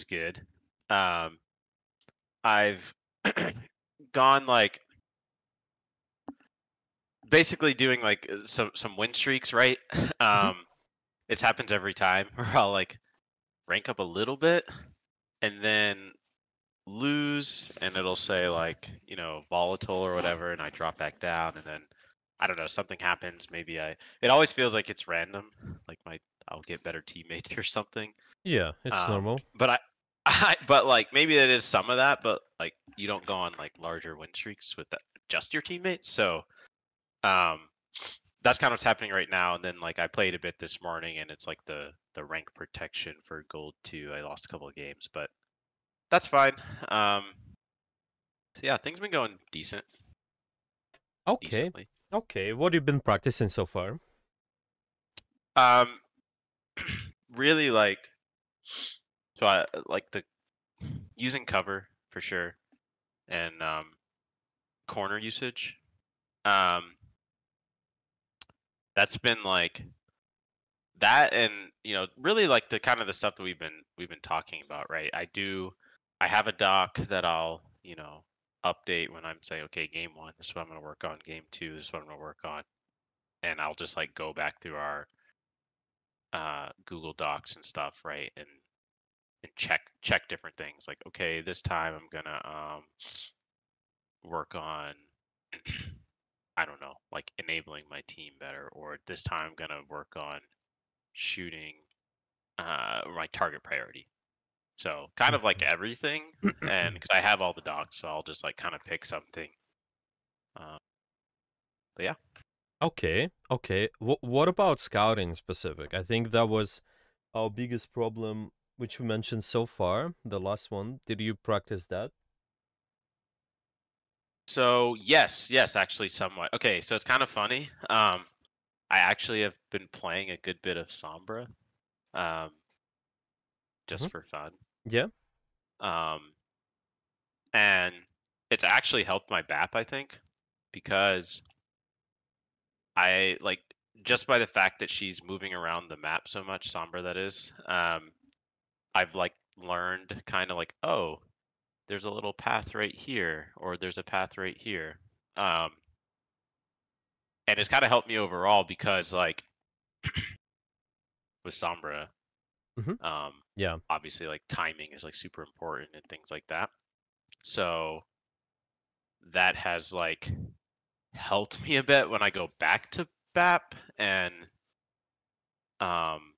good. Um, I've gone like basically doing like some win streaks, right? Mhm. It's happens every time where I'll like rank up a little bit and then lose, and it'll say like volatile or whatever, and I drop back down, and then I don't know, something happens. Maybe it always feels like it's random, like I'll get better teammates or something. Yeah, it's normal. But but like maybe that is some of that, but like you don't go on like larger win streaks with just your teammates. So um, that's kind of what's happening right now. And then like I played a bit this morning, and it's like the rank protection for gold 2. I lost a couple of games, but that's fine. Um, so yeah, things been going Okay. decently. Okay, what have you been practicing so far? Um, really like so I like the using cover for sure, and corner usage. Um, that's been like that, and really like the kind of the stuff that we've been talking about, right? I have a doc that I'll update when I'm saying, okay, game 1, this is what I'm going to work on. Game 2, this is what I'm going to work on, and I'll just like go back through our Google Docs and stuff, right? And check different things. Like, okay, this time I'm gonna work on I don't know, like enabling my team better, or this time I'm gonna work on shooting my target priority. So kind of like Mhm. everything, and because I have all the docs, so I'll just like kind of pick something. Uh, but yeah. Okay, okay. What about scouting specific? I think that was our biggest problem, which we mentioned so far, the last one. Did you practice that? So yes, actually, somewhat. Okay, so it's kind of funny. I actually have been playing a good bit of Sombra, um, Mhm. just for fun. Yeah. Um, and it's actually helped my BAP, I think, because I like just by the fact that she's moving around the map so much, Sombra that is. I've like learned kind of like, oh, there's a little path right here, or there's a path right here. Um, and it's kind of helped me overall because like with Sombra, Mhm. um, Yeah. obviously like timing is like super important and things like that. So that has like helped me a bit when I go back to BAP, and um,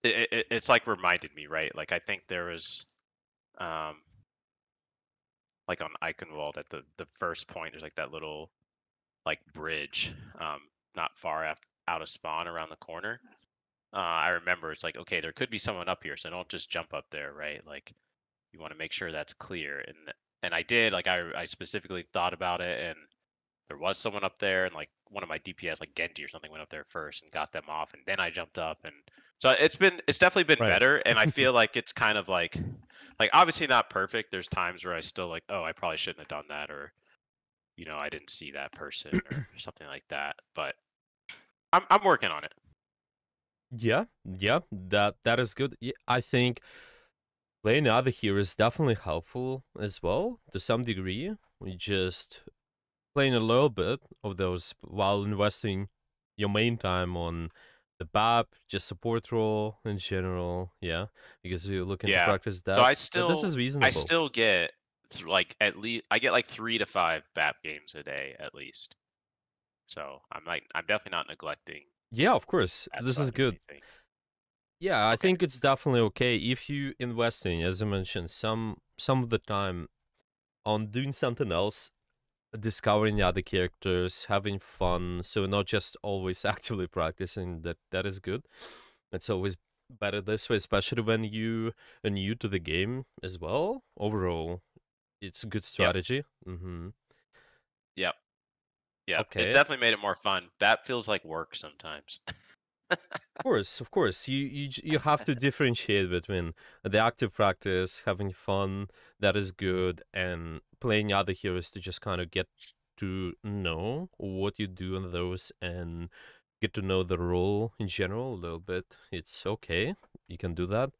it's like reminded me, right? Like I think there was um, like on Eichenwald at the first point, there's like that little like bridge, not far out of spawn around the corner. I remember it's like, okay, there could be someone up here, so don't just jump up there, right? Like you want to make sure that's clear, and I did. Like I specifically thought about it, and there was someone up there, and like one of my DPS, like Genji or something, went up there first and got them off, and then I jumped up, and so it's definitely been Right. better, and I feel like it's kind of like obviously not perfect. There's times where I still like, oh, I probably shouldn't have done that, or I didn't see that person or something like that, but I'm working on it. Yeah, yeah, that is good. I think playing other heroes is definitely helpful as well to some degree. We just playing a little bit of those while investing your main time on the BAP, just support role in general. Yeah, because you're looking to Yeah. practice So that. I This still is I reasonable. still get like at least I get like 3 to 5 BAP games a day at least. So I'm definitely not neglecting Yeah, of course, that this is side of good. anything. Yeah, I Okay. think it's definitely okay if you investing, as I mentioned, some of the time on doing something else, discovering the other characters, having fun. So not just always actively practicing. That is good. It's always better this way, especially when you are new to the game as well. Overall, it's a good Yep. strategy. Yep. Yep. It's Okay. definitely made it more fun. BAP feels like work sometimes. Of course, you have to differentiate between the active practice, having fun, that is good, and playing other heroes to just kind of get to know what you do in those and get to know the role in general a little bit. It's okay, you can do that.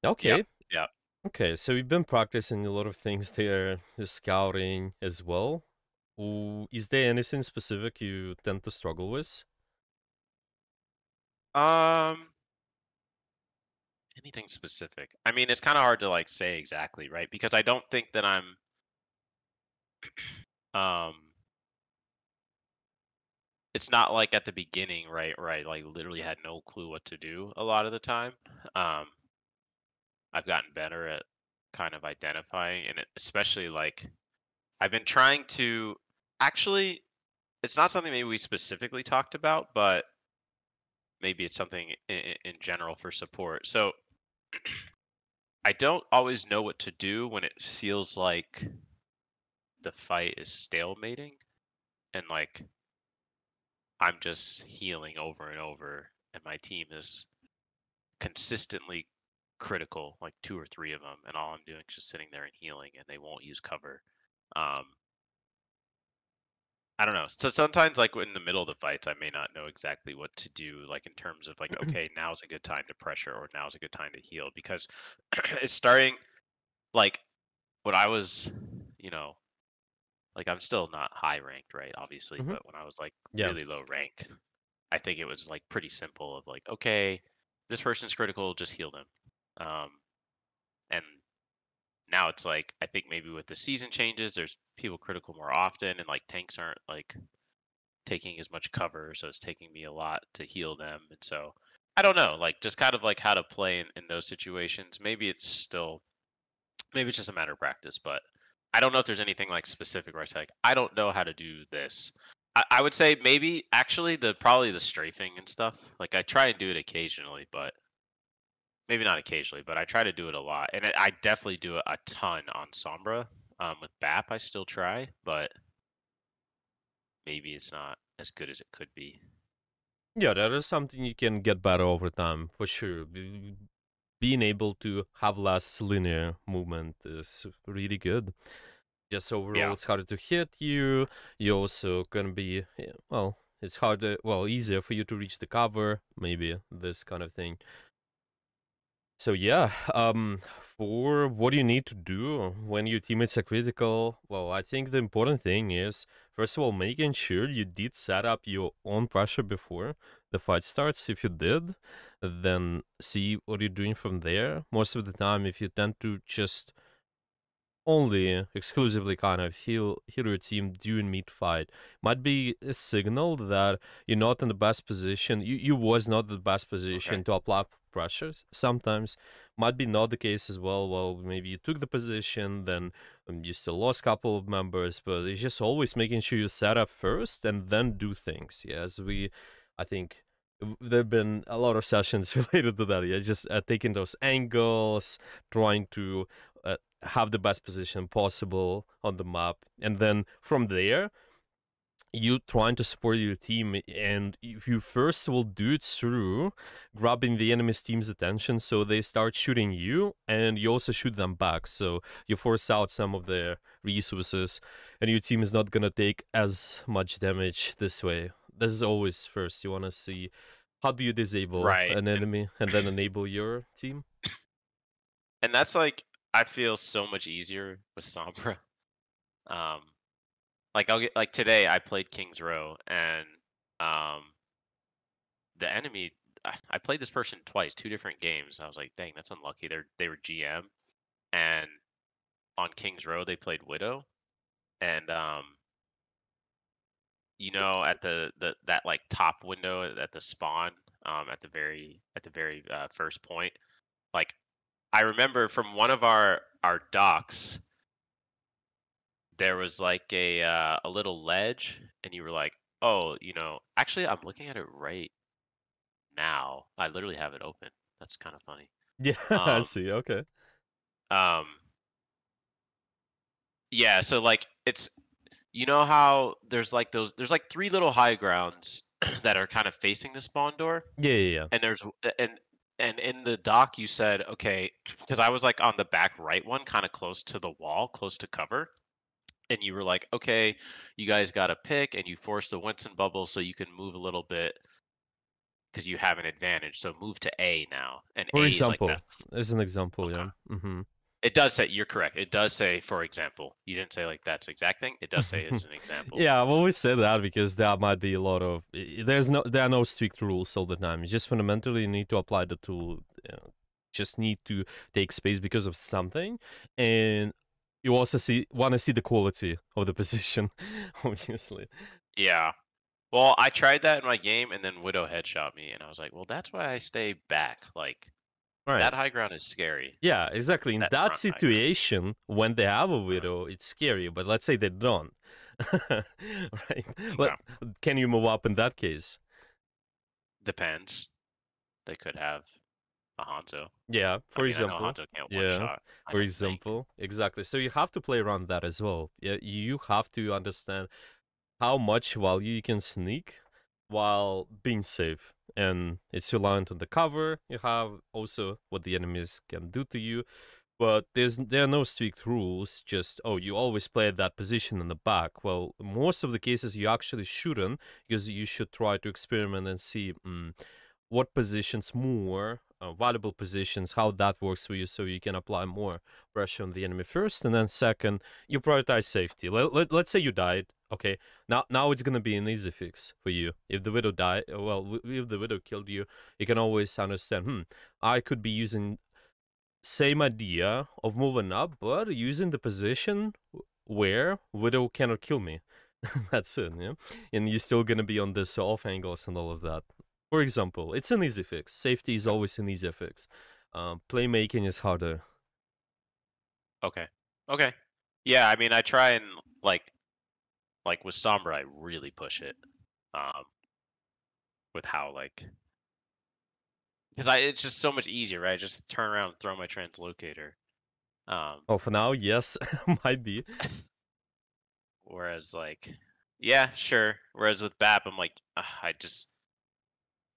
Yep. Okay. Yep. Okay. So you've been practicing a lot of things there, the scouting as well. Is there anything specific you tend to struggle with? Um, Anything specific? I mean, it's kind of hard to like say exactly, right? Because I don't think that um it's not like at the beginning, right? Where I like literally had no clue what to do a lot of the time. Um, I've gotten better at kind of identifying and especially like I've been trying to actually it's not something maybe we specifically talked about, but maybe it's something in general for support. So I don't always know what to do when it feels like the fight is stalemating and like I'm just healing over and over and my team is consistently critical, like two or three of them, and all I'm doing is just sitting there and healing and they won't use cover. Um I don't know. So sometimes like in the middle of the fights I may not know exactly what to do, like in terms of like, okay, now's a good time to pressure or now's a good time to heal because it's starting like when I was, you know, like I'm still not high ranked, right? Obviously, Hmm. but when I was like Yeah. really low rank, I think it was like pretty simple of like, okay, this person's critical, just heal them. And now it's like I think maybe with the season changes, there's people critical more often, and like tanks aren't like taking as much cover, so it's taking me a lot to heal them. And so I don't know, like just kind of like how to play in those situations. Maybe it's still maybe it's just a matter of practice, but I don't know if there's anything like specific where I say like I don't know how to do this. I would say maybe actually the probably the strafing and stuff. Like I try and do it occasionally, but maybe not occasionally, but I try to do it a lot, and I definitely do it a ton on Sombra. With BAP, I still try, but maybe it's not as good as it could be. Yeah, that is something you can get better over time, for sure. Being able to have less linear movement is really good. Just overall, Yeah. it's harder to hit you. You also can be, well, it's harder, well, easier for you to reach the cover, maybe this kind of thing. So yeah, for what you need to do when your teammates are critical, well, I think the important thing is first of all making sure you did set up your own pressure before the fight starts. If you did, then see what you're doing from there. Most of the time, if you tend to just only exclusively kind of heal your team during mid fight might be a signal that you're not in the best position. You was not the best Okay. position to apply pressures. Sometimes might be not the case as well. Well, maybe you took the position, then you still lost a couple of members, but it's just always making sure you set up first and then do things. Yes, I think there've been a lot of sessions related to that. Yeah, just taking those angles, trying to have the best position possible on the map, and then from there you trying to support your team. And if you first will do it through grabbing the enemy's team's attention so they start shooting you and you also shoot them back, so you force out some of their resources and your team is not gonna take as much damage this way. This is always first. You want to see how do you disable Right. an enemy and then enable your team. And that's like I feel so much easier with Sombra. Um, like I'll get like today I played King's Row and um the enemy I played this person twice, two different games. I was like, dang, that's unlucky. They were GM and on King's Row they played Widow and you know at the that like top window at the spawn at the very first point like I remember from one of our docks there was like a little ledge and you were like, oh, you know, actually I'm looking at it right now. I literally have it open. That's kind of funny. Yeah, I um see. Okay. um yeah, so like it's you know how there's like three little high grounds that are kind of facing the spawn door. Yeah, yeah, yeah. And there's and in the doc you said, okay, because I was like on the back right one, kind of close to the wall, close to cover. And you were like, okay, you guys got to pick, and you force the Winston bubble so you can move a little bit because you have an advantage. So move to A now, and For A is like example, that. as an example, Okay. yeah. Mm-hmm. It does say you're correct. It does say, for example. You didn't say like that's exact thing. It does say as an example. Yeah, I've always said that because there might be a lot of there are no strict rules all the time. You just fundamentally need to apply the tool. Just need to take space because of something, and you also want to see the quality of the position, obviously. Yeah. Well, I tried that in my game, and then Widow headshot me, and I was like, well, that's why I stay back. Like Right. that high ground is scary. Yeah, exactly. In That that front high ground. situation, when they have a widow, it's scary. But let's say they don't. Right? Let, Okay. can you move up in that case? Depends. They could have a Hanzo. Yeah, I for mean, I know example. Hanzo can't one Yeah, shot. I for don't think. example. Exactly. So you have to play around that as well. Yeah, you have to understand how much value you can sneak while being safe. And it's reliant on the cover you have, also what the enemies can do to you. But there are no strict rules. Just you always play at that position in the back. Well, most of the cases you actually shouldn't, because you should try to experiment and see what positions more valuable positions, how that works for you, so you can apply more pressure on the enemy first, and then second, you prioritize safety. Let's say you died. Okay, now it's gonna be an easy fix for you. If the widow died, well, if the widow killed you, you can always understand. I could be using same idea of moving up, but using the position where widow cannot kill me. That's it, yeah. And you're still gonna be on this off angles and all of that. For example, it's an easy fix. Safety is always an easy fix. Playmaking is harder. Okay. Okay. Yeah, I mean, I try and like with Sombra, I really push it. Um, with how like because I it's just so much easier, right? Just turn around and throw my translocator. Um, Oh, for now, yes, might be. whereas like, yeah, sure. Whereas with BAP, I'm like,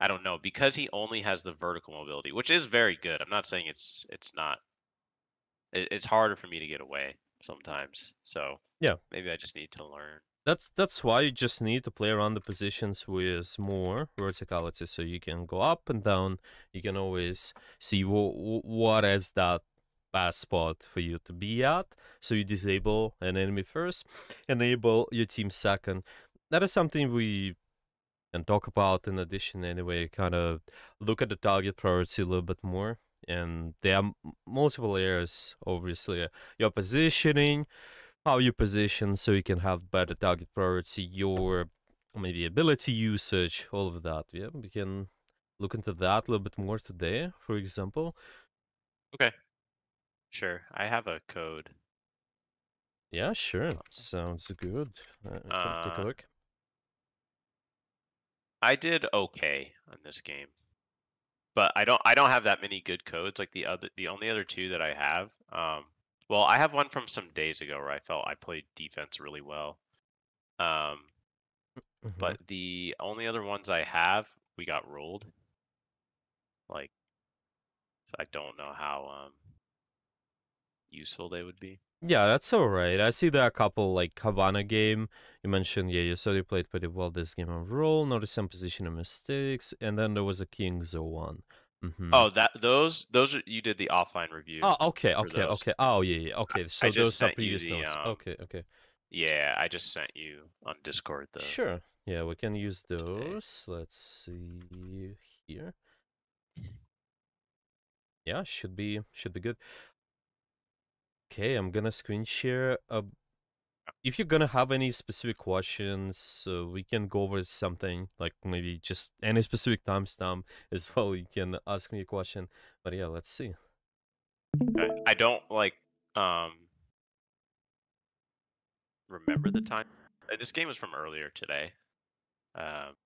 I don't know because he only has the vertical mobility, which is very good. I'm not saying it's not. It's harder for me to get away sometimes. So Yeah, maybe I just need to learn. that's why you just need to play around the positions with more verticality, so you can go up and down. You can always see what is that best spot for you to be at. So you disable an enemy first, enable your team second. That is something we can talk about in addition anyway. Kind of look at the target priority a little bit more. And there are multiple areas, obviously. Your positioning, how you position so you can have better target priority, your maybe ability usage, all of that. Yeah, we can look into that a little bit more today, for example. Okay, sure. I have a code. Yeah, sure. Sounds good. Can take a Uh, look. I did okay on this game, but I don't have that many good codes. Like the only other two that I have. Well, I have one from some days ago where I felt I played defense really well. Um, Hmm. but the only other ones I have, we got rolled. Like I don't know how useful they would be. Yeah, that's all right. I see there are a couple like Havana game. You mentioned, yeah, you said you played pretty well this game overall. Noticed some positional mistakes, and then there was a Kings one. Mm-hmm. Oh, those are, you did the offline review Oh, okay, for okay, those. okay. Oh, yeah, yeah. Okay, I so just those are sent you previous the notes. Okay, okay. yeah, I just sent you on Discord the Sure. Yeah, we can use today. those. Let's see here. Yeah, should be good. Okay, I'm gonna screen share. If you're gonna have any specific questions, we can go over something like maybe just any specific timestamp as well. You can ask me a question. But yeah, let's see. Okay. I don't like remember the time. This game was from earlier today. Um,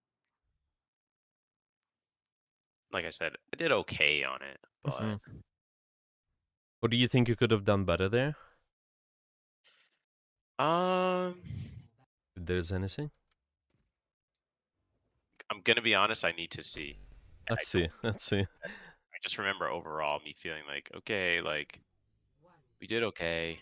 like I said, I did okay on it, Hmm. but What do you think you could have done better there? um, If there's anything. I'm gonna be honest. I need to see, and I Let's see. don't. Let's see. I just remember overall me feeling like okay, like we did okay.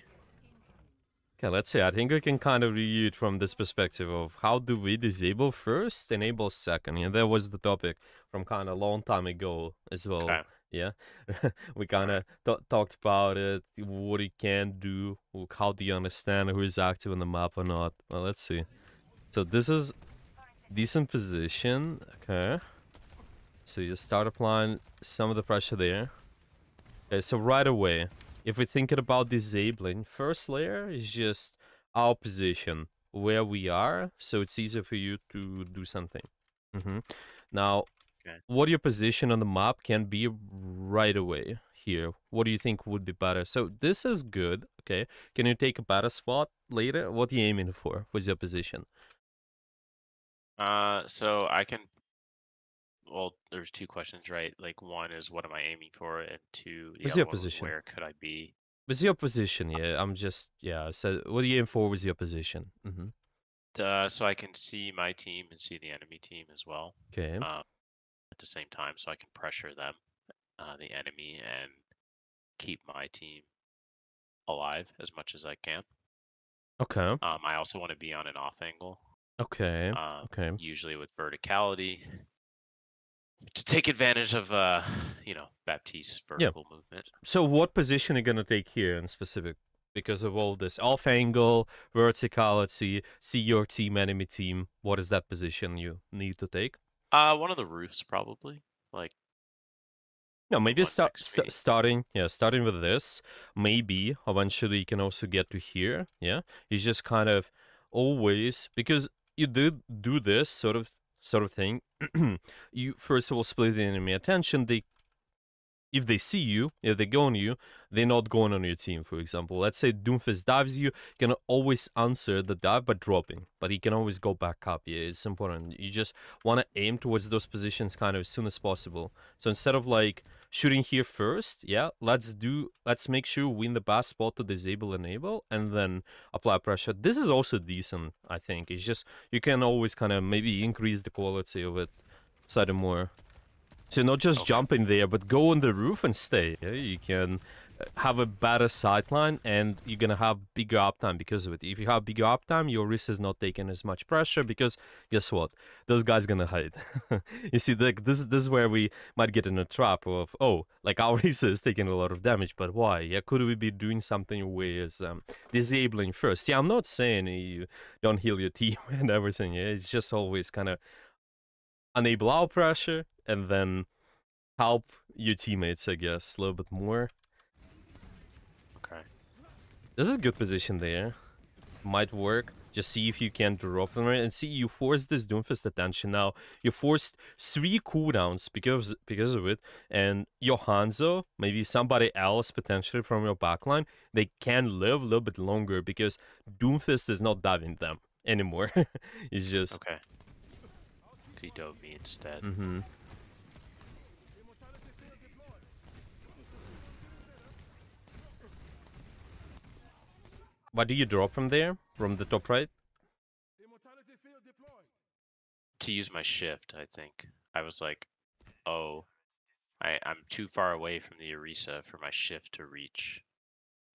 Okay, let's see. I think we can kind of review it from this perspective of how do we disable first, enable second. Yeah, that was the topic from kind of long time ago as well. Okay. Yeah, we All kind right. of talked about it, what you can do, how do you understand who is active on the map or not. Well, let's see. So this is decent position. Okay, so you start applying some of the pressure there. Okay, so right away, if we're thinking about disabling, first layer is just our position, where we are, so it's easier for you to do something. Now, Okay. what your position on the map can be right away here. What do you think would be better? So this is good, okay? Can you take a better spot later? What are you aiming for? What's your position? So I can. Well, there's two questions, right? Like one is what am I aiming for, and two, the What's other your one was position? where could I be? What's your position? Yeah, yeah. So what are you aiming for with your position? So I can see my team and see the enemy team as well, Okay, uh, at the same time, so I can pressure them, the enemy, and keep my team alive as much as I can. okay, I also want to be on an off angle, okay, um, okay. usually with verticality, to take advantage of Baptiste's Yeah. vertical movement. So what position are you gonna take here in specific? Because of all this off angle, verticality, see your team, enemy team. What is that position you need to take? One of the roofs probably, like No, the maybe one next to me. starting with this. Maybe eventually you can also get to here. Yeah, it's just kind of always because you do this sort of thing. You first of all split the enemy attention. They if they see you, if they go on you, they're not going on your team, for example. Let's say Doomfist dives you, can always answer the dive by dropping, but he can always go back up. Yeah, it's important. You just want to aim towards those positions kind of as soon as possible. So instead of like shooting here first, yeah, let's make sure we win the best spot to disable enable and then apply pressure. This is also decent, I think. It's just you can always kind of maybe increase the quality of it slightly more. So not just Okay. jump in there, but go on the roof and stay. Yeah? You can have a better sightline, and you're gonna have bigger uptime because of it. If you have bigger uptime, your wrist is not taking as much pressure because guess what? Those guys gonna hide. You see, this is where we might get in a trap of like our wrist is taking a lot of damage, but why? Yeah, could we be doing something with disabling first? Yeah, I'm not saying you don't heal your team and everything. Yeah, it's just always kind of enable our pressure and then help your teammates, I guess, a little bit more. Okay. This is a good position there. Might work. Just see if you can drop them right and see you force this Doomfist attention now. You forced 3 cooldowns because of it, and your Hanzo, maybe somebody else potentially from your backline, they can live a little bit longer because Doomfist is not diving them anymore. It's just Okay. He dove me instead. What do you drop from there? From the top right? To use my shift, I think. I was like, oh, I'm too far away from the Orisa for my shift to reach.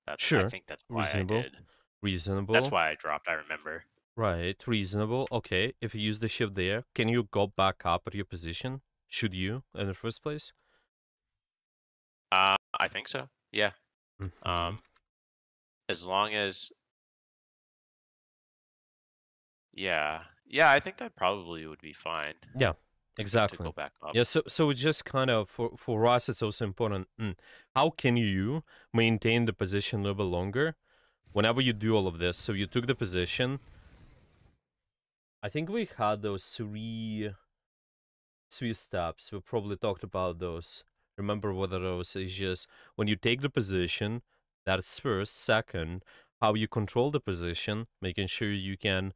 I Sure. think that's why I Reasonable. did. That's Reasonable. why I dropped, I remember. Right, reasonable. Okay, if you use the shift there, can you go back up at your position? Should you in the first place? I think so. Yeah. Hmm. Um, as long as yeah. Yeah, I think that probably would be fine Yeah, to exactly. go back up. Yeah, so it's just kind of for us, it's also important. How can you maintain the position a little bit longer whenever you do all of this? So you took the position. I think we had those three steps. We probably talked about those. Remember what those is just when you take the position, that's first. Second, how you control the position, making sure you can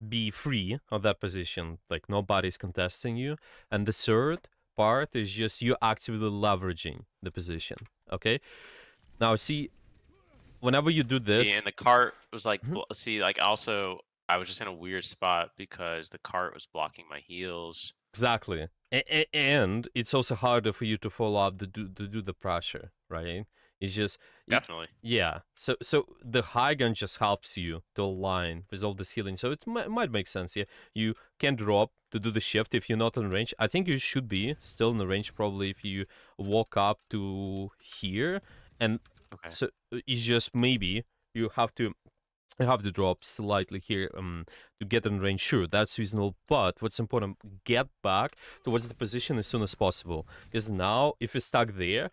be free of that position, like nobody's contesting you. And the third part is just you actively leveraging the position. Okay. Now see, whenever you do See, this, and the cart was like, Mhm. see, like also, I was just in a weird spot because the cart was blocking my heels. Exactly. And it's also harder for you to follow up to do the pressure, right? It's just Definitely. yeah. So the high gun just helps you to align with all this healing. So it might make sense. Yeah, you can drop to do the shift if you're not in range. I think you should be still in the range probably if you walk up to here, and Okay. so it's just maybe you have to. You have to drop slightly here to get in range. Sure, that's reasonable, but what's important, get back towards the position as soon as possible. Because now, if you're stuck there,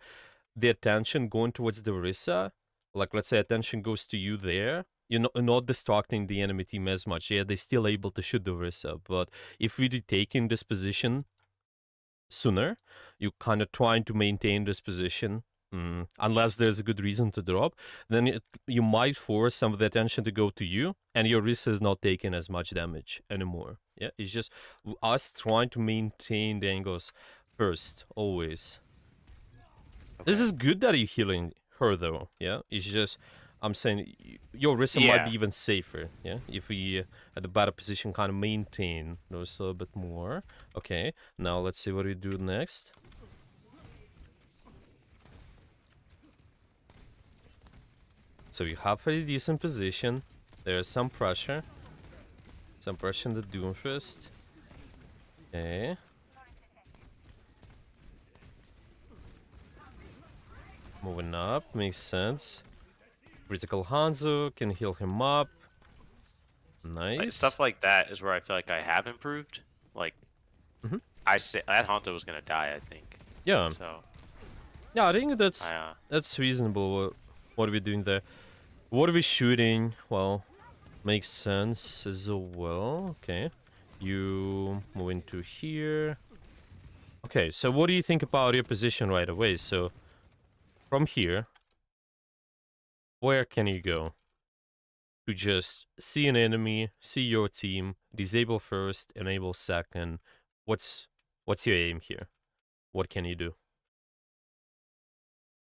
the attention going towards the Orisa, like let's say attention goes to you there, you're not distracting the enemy team as much. Yeah, they're still able to shoot the Orisa, but if we do taking this position sooner, you kind of trying to maintain this position. Unless there's a good reason to drop, then you might force some of the attention to go to you, and your Orisa is not taking as much damage anymore. Yeah, it's just us trying to maintain the angles first, always. This Okay. is good that you're healing her, though. Yeah, it's just I'm saying your Rissa might be Yeah. even safer. Yeah, if we at the better position kind of maintain those a little bit more. Okay, now let's see what we do next. So you have a decent position. There's some pressure. Some pressure in the Doomfist. Okay. Moving up, makes sense. Critical Hanzo can heal him up. Like, Nice. stuff like that is where I feel like I have improved. Like Mhm. I say that Hanto was gonna die, I think. Yeah. So Yeah, I think I that's reasonable. What are we doing there? What are we shooting? Well, makes sense as well. Okay, you move into here. Okay, so what do you think about your position right away? So from here, where can you go? To just see an enemy, see your team, disable first, enable second. What's your aim here? What can you do?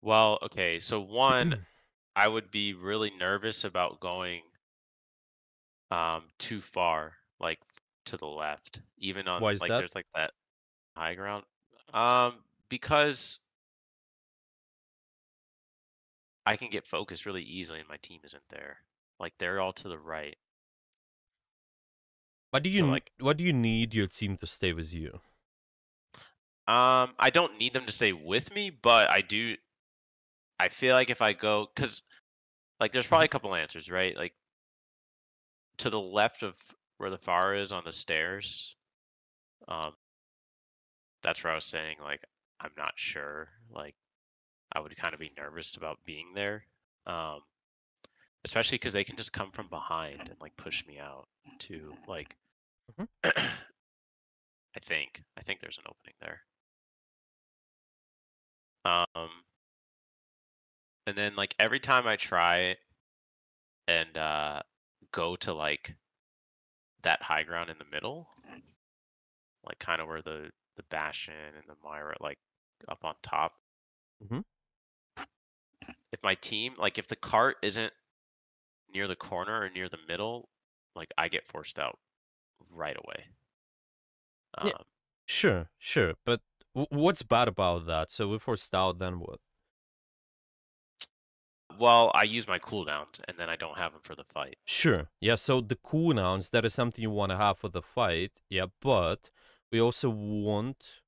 well, okay, so one, I would be really nervous about going too far, like to the left. Even on Why is like that? there's like that high ground. Because I can get focused really easily and my team isn't there. Like they're all to the right. So like What do you need your team to stay with you? I don't need them to stay with me, but I feel like if I go cuz like there's probably a couple answers, right? Like to the left of where the fire is on the stairs. Um that's where I was saying like I'm not sure. Like I would kind of be nervous about being there. Um especially cuz they can just come from behind and like push me out too. Like Mhm. I think there's an opening there. Um and then like every time I try and go to like that high ground in the middle, like kind of where the Bastion and the Myra like up on top. Mhm. If my team like if the cart isn't near the corner or near the middle, like I get forced out right away. Yeah, Um, sure, sure. But what's bad about that? So if we're stout, then what? well, I use my cooldowns and then I don't have them for the fight. Sure. Yeah, so the cooldowns, that is something you want to have for the fight. Yeah, but we also want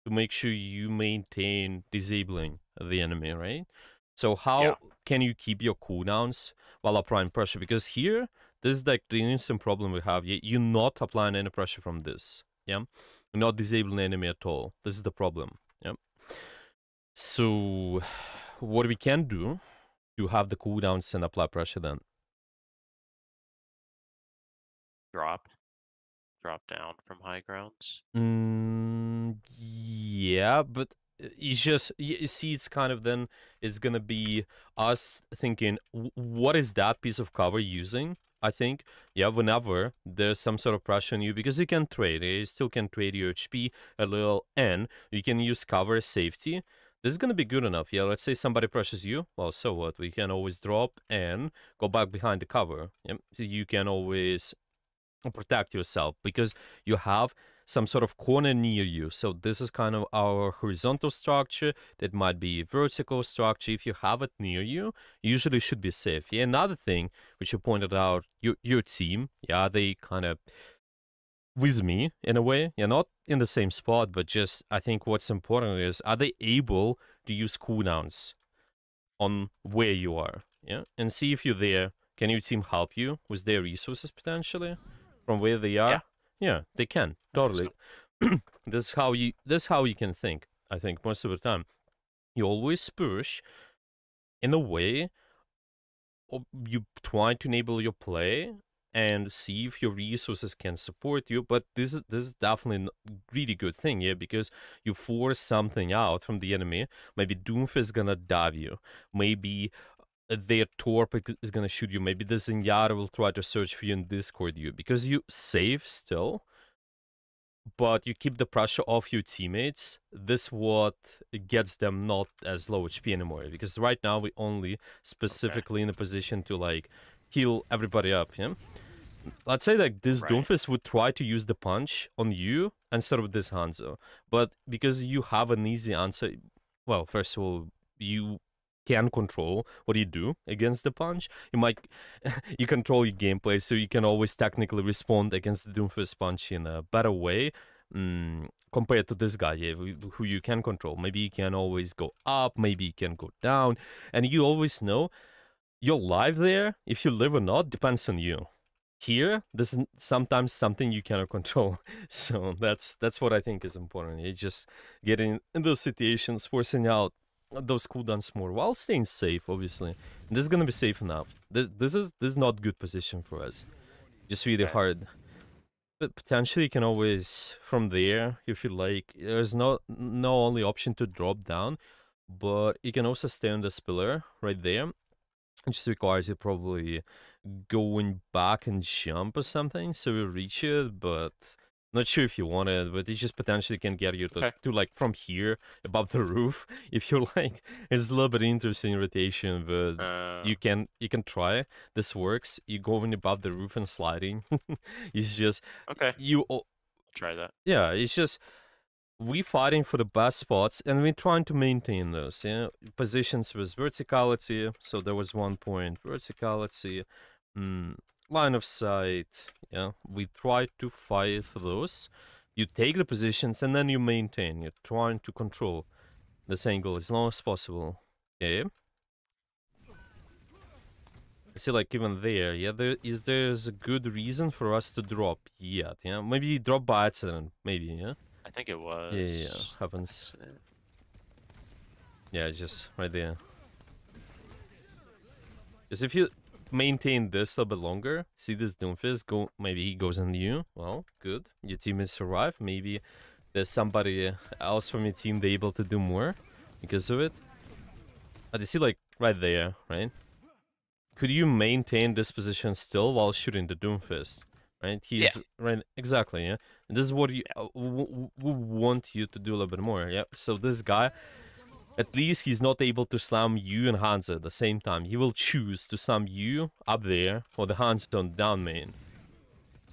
to make sure you maintain disabling the enemy, right? So Yeah. how can you keep your cooldowns while applying pressure? Because here, this is like the instant problem we have. You're not applying any pressure from this. Yeah. You're not disabling the enemy at all. This is the problem. Yeah. So what we can do to have the cooldowns and apply pressure then? Drop, drop down from high grounds. Yeah, but it's just you see, it's kind of then it's gonna be us thinking, what is that piece of cover using? I think, yeah, whenever there's some sort of pressure on you, because you can trade, you still can trade your HP a little, and you can use cover as safety. This is gonna be good enough. Yeah, let's say somebody pressures you. Well, so what? We can always drop and go back behind the cover. Yeah, so you can always protect yourself because you have some sort of corner near you. So this is kind of our horizontal structure. That might be vertical structure. If you have it near you, usually should be safe. Yeah, another thing which you pointed out, your team, yeah, they kind of with me in a way. Yeah, not in the same spot, but just I think what's important is, are they able to use cooldowns on where you are? Yeah, and see if you're there. Can your team help you with their resources potentially from where they Yeah, are? Yeah, they can I think totally. so. This is how you can think. I think most of the time you always push in a way, or you try to enable your play and see if your resources can support you. But this is definitely a really good thing, yeah, because you force something out from the enemy. Maybe Doomf is gonna dive you. Maybe their Torp is gonna shoot you. Maybe the Zenyatta will try to search for you and Discord you, because you save still, but you keep the pressure off your teammates. This what gets them not as low HP anymore, because right now we only Okay. specifically in a position to like heal everybody up. Yeah, let's say like this Right. Doomfist would try to use the punch on you instead of this Hanzo, but because you have an easy answer, well, first of all, you can control what you do against the punch. You might you control your gameplay, so you can always technically respond against the Doomfist punch in a better way, compared to this guy, yeah, who you can control. Maybe you can always go up, maybe you can go down, and you always know your life there, if you live or not, depends on you. Here, this is sometimes something you cannot control. So that's what I think is important. It's just getting in those situations, forcing out those cooldowns more while staying safe, obviously. And this is gonna be safe enough. This is not good position for us. Just really Okay. hard. But potentially you can always from there, if you like, there's no only option to drop down, but you can also stay on this pillar right there. It just requires you probably going back and jump or something so you reach it, but not sure if you want it, but it just potentially can get you Okay. to like from here above the roof if you like. It's a little bit interesting rotation, but Uh, you can try. This works. You going above the roof and sliding. It's just okay. you I'll try that. yeah, it's just we fighting for the best spots and we're trying to maintain those, yeah, positions with verticality. So there was 1 point verticality, mm, line of sight, yeah, we try to fight for those. You take the positions and then you maintain, you're trying to control this angle as long as possible. Okay, see, like even there, yeah, there's a good reason for us to drop yet, yeah, maybe drop by accident, maybe, yeah. I think it Yeah, was happens. accident. Yeah, it's just right there. Because if you maintain this a bit longer, see this Doomfist go, maybe he goes on you. Well, good. Your team is survived. Maybe there's somebody else from your team they able to do more because of it. You see, like right there, right? Could you maintain this position still while shooting the Doomfist? Right? Yeah. He's right exactly, yeah. And this is what you Yeah. want you to do a little bit more, yeah. So this guy, at least he's not able to slam you and Hanzo at the same time. He will choose to slam you up there or the Hanzo on down main,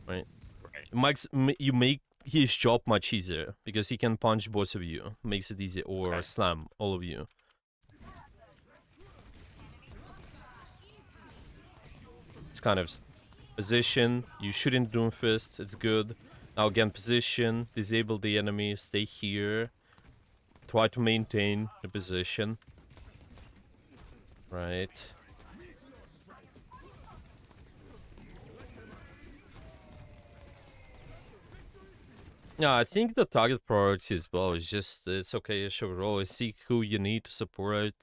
right? Right. You make his job much easier because he can punch both of you, makes it easy, or Okay. slam all of you. It's kind of position. You shouldn't Doomfist. It's good. Now again, position. Disable the enemy. Stay here. Try to maintain the position. Right. Yeah, I think the target priority as well is just it's okay. You should always seek who you need to support.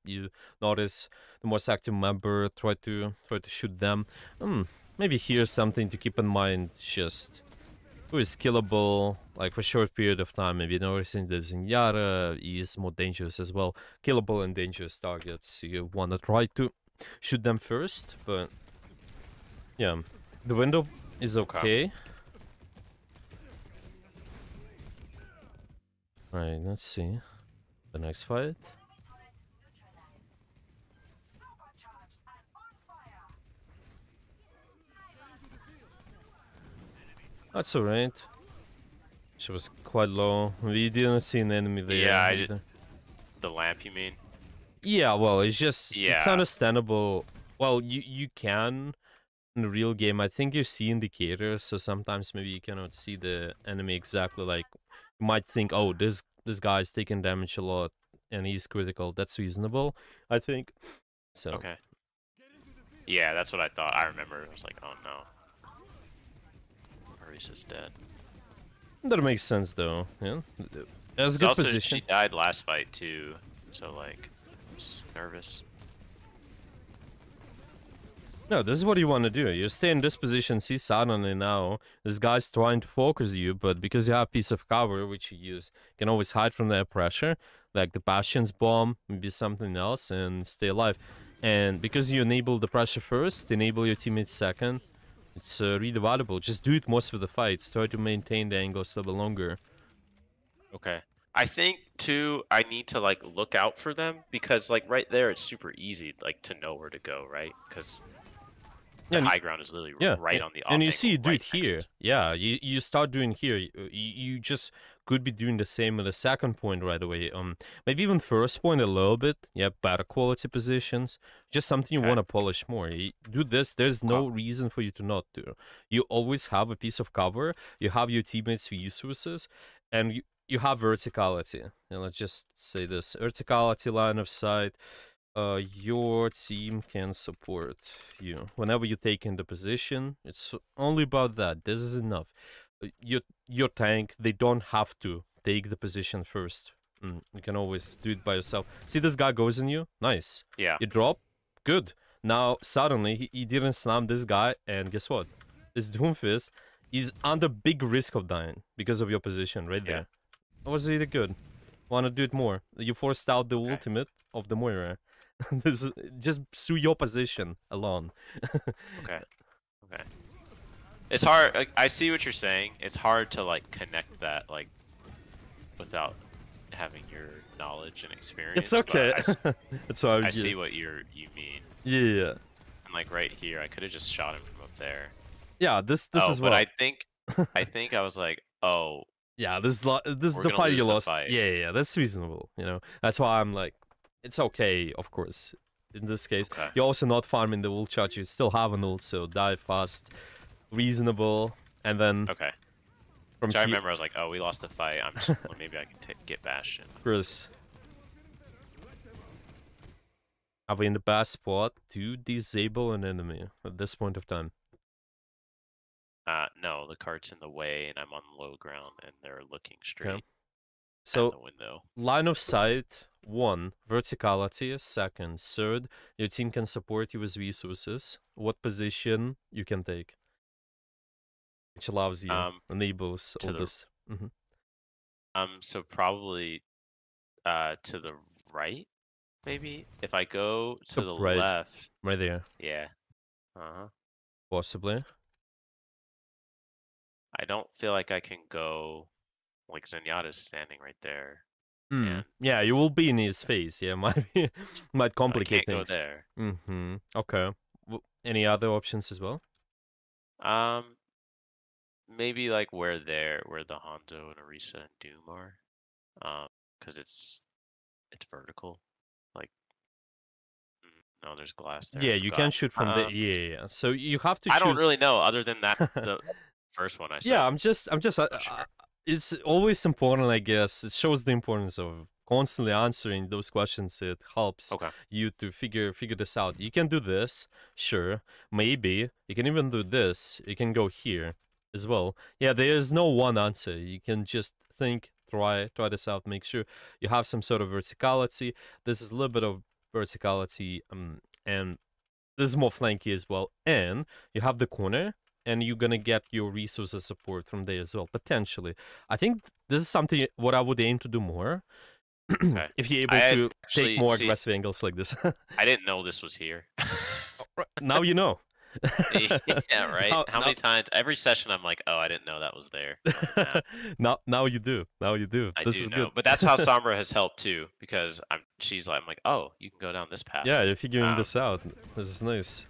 You notice the most active member, try to shoot them. Maybe here's something to keep in mind. Just who is killable, like for a short period of time. Maybe noticing the Zenyatta is more dangerous as well. Killable and dangerous targets. You wanna try to shoot them first, but yeah, the window is Okay. okay. Alright, let's see. The next fight. That's alright. Damage was quite low. We didn't see an enemy there Yeah, I did. either. The lamp, you mean? Yeah, well, it's Yeah. understandable. Well, you can in the real game. I think you see indicators, so sometimes maybe you cannot see the enemy exactly. Like you might think, oh, this guy's taking damage a lot and he's critical. That's reasonable, I think. So Okay. Yeah, that's what I thought. I remember. I was like, oh no, Marisa's dead. that makes sense, though. Yeah, that's a It's good also position. she died last fight too, so like, I was nervous. No, this is what you want to do. You stay in this position, see suddenly now, this guy's trying to focus you, but because you have piece of cover, which you use, you can always hide from that pressure, like the Bastion's bomb, maybe something else, and stay alive. And because you enable the pressure first, enable your teammates second, it's really valuable. Just do it most of the fights. Try to maintain the angles a little bit longer. Okay. I think too, I need to like look out for them because like right there, it's super easy like to know where to go, right? Because the And high ground is literally yeah, right on the and off you see angle, you do right it here. next. Yeah, you start doing here. You just could be doing the same at the second point right away. Maybe even first point a little bit. Yeah, better quality positions. Just something you Okay. want to polish more. You do this. There's no Okay. reason for you to not do. You always have a piece of cover. You have your teammates' resources, and you have verticality. And let's just say this: verticality, line of sight. Your team can support you whenever you take in the position. It's only about that. This is enough. Your tank, they don't have to take the position first. You can always do it by yourself. See, this guy goes in you. Nice. Yeah. You drop. Good. Now suddenly he didn't slam this guy, and guess what? This Doomfist is under big risk of dying because of your position right Yeah. there. That was really good. Want to do it more? You forced out the Okay. ultimate of the Moira. This is just through your position alone. Okay. Okay. It's hard. Like, I see what you're saying. It's hard to like connect that like without having your knowledge and It's experience, but okay. That's how I I see get. what you mean. Yeah. And like right here, I could have just shot him from up there. Yeah, this Oh, is but well. I think I was like, oh, Yeah, this is we're the gonna fight you lose the lost. fight. Yeah, that's reasonable, you know. That's why I'm like it's okay, of course. In this case, Okay. you're also not farming the ult charge. You still have an ult, so die fast, reasonable, and then Okay. from So I here, remember I was like, oh, we lost the fight. I'm just, well, maybe I can get Bastion. Chris, are we in the best spot to disable an enemy at this point of time? No, the cart's in the way, and I'm on low ground, and they're looking straight Okay. at So the window. line of sight, 1. Verticality, 2nd. 3rd, your team can support you with resources. What position you can take, which allows you, enables To all the this. so probably to the right, maybe. If I go to Top the right, left, right there, yeah. Uh-huh. possibly. I don't feel like I can go like Zenyatta's standing right there, and Yeah, you will be in his face. Yeah, might I complicate can't go things. there. Okay. Any other options as well? Um, maybe like where the Hanzo and Orisa and Doom are. Because it's vertical. Like, no, there's glass there. Yeah, I you can forgot. shoot from there. Yeah. So you have to I don't choose. really know other than that the first one I said. Yeah, I'm just Not sure. it's always important, I guess. It shows the importance of constantly answering those questions. It helps Okay. you to figure this out. You can do this, sure. Maybe you can even do this. You can go here as well. Yeah, there is no one answer. You can just think, try this out, make sure you have some sort of verticality. This is a little bit of verticality, and this is more flanky as well. And you have the corner, and you're gonna get your resources support from there as well, potentially. I think this is something what I would aim to do more. Okay. If you're I able had to take actually more see. aggressive angles like this. I didn't know this was here. Now you know. Yeah, right. How Now, many times? Every session, I'm like, oh, I didn't know that was there on the map. now you do. Now you do. I This do is know, good. but that's how Sombra has helped too, because I'm like, oh, you can go down this path. Yeah, you're figuring Um, this out. This is nice.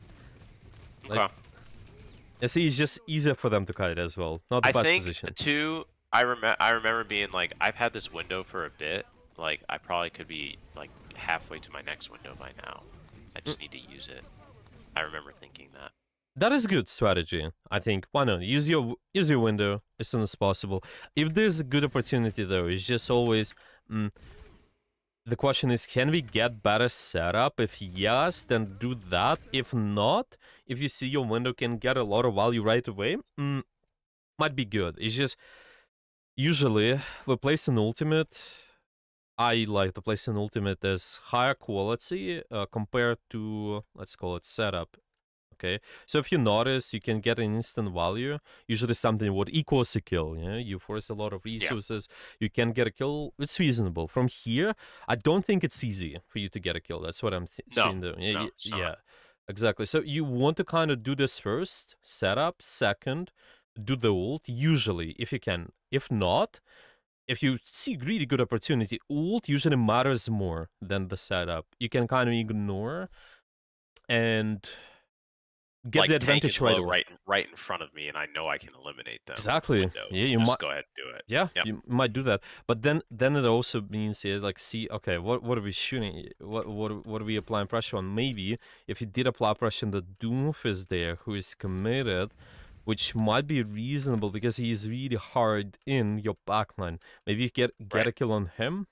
Like, okay. I see, it's just easier for them to kite as well. Not the I best think position. too. I remember being like, I've had this window for a bit. Like, I probably could be like halfway to my next window by now. I Mm, just need to use it. I remember thinking that. that is a good strategy. I think why not use your window as soon as possible. If there's a good opportunity though, it's just always mm, the question is, can we get better setup? If yes, then do that. If not, if you see your window can get a lot of value right away, might be good. It's just usually we place an ultimate. I like to place an ultimate as higher quality compared to, let's call it, setup. Okay, so if you notice, you can get an instant value, usually something what equals a kill. Yeah, you force a lot of Yeah. resources, you can get a kill. It's reasonable. From here, I don't think it's easy for you to get a kill. That's what I'm No. seeing there. No, it's not. Yeah, exactly. So you want to kind of do this first, setup, second, do the ult. Usually, if you can. If not, if you see really good opportunity, ult usually matters more than the setup. You can kind of ignore and get the Like tank advantage is right low away. right in front of me, and I know I can eliminate them with the Exactly. window. Yeah, So just go ahead and do it. yeah, Yep. you might do that. But then it also means, yeah, like, see, okay, what are we shooting? What are we applying pressure on? Maybe if you did apply pressure on the Doomf is there, who is committed, which might be reasonable because he is really hard in your backline. Maybe you get Right. a kill on him.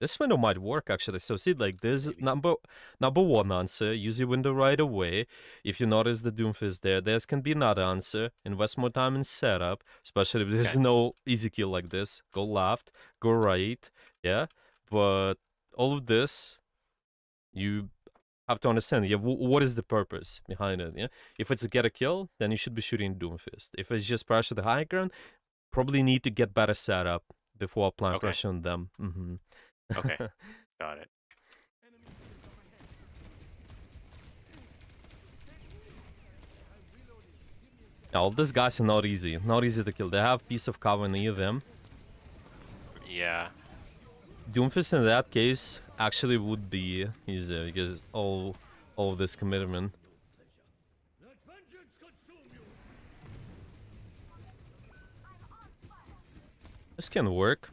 This window might work actually. So see, like, there's Maybe. number one answer. Use your window right away. If you notice the Doomf is there, there can be another answer. Invest more time in setup, especially if there's Okay. no easy kill like this. Go left, go right, yeah. But all of this, you have to understand. Yeah, what is the purpose behind it? Yeah, if it's a get a kill, then you should be shooting Doomfist. If it's just pressure the high ground, probably need to get better setup before applying Okay. pressure on them. Okay. Got it. All these guys are not easy. Not easy to kill. They have piece of cover near them. Yeah. Doomfist in that case actually would be easier because all of this commitment. This can work.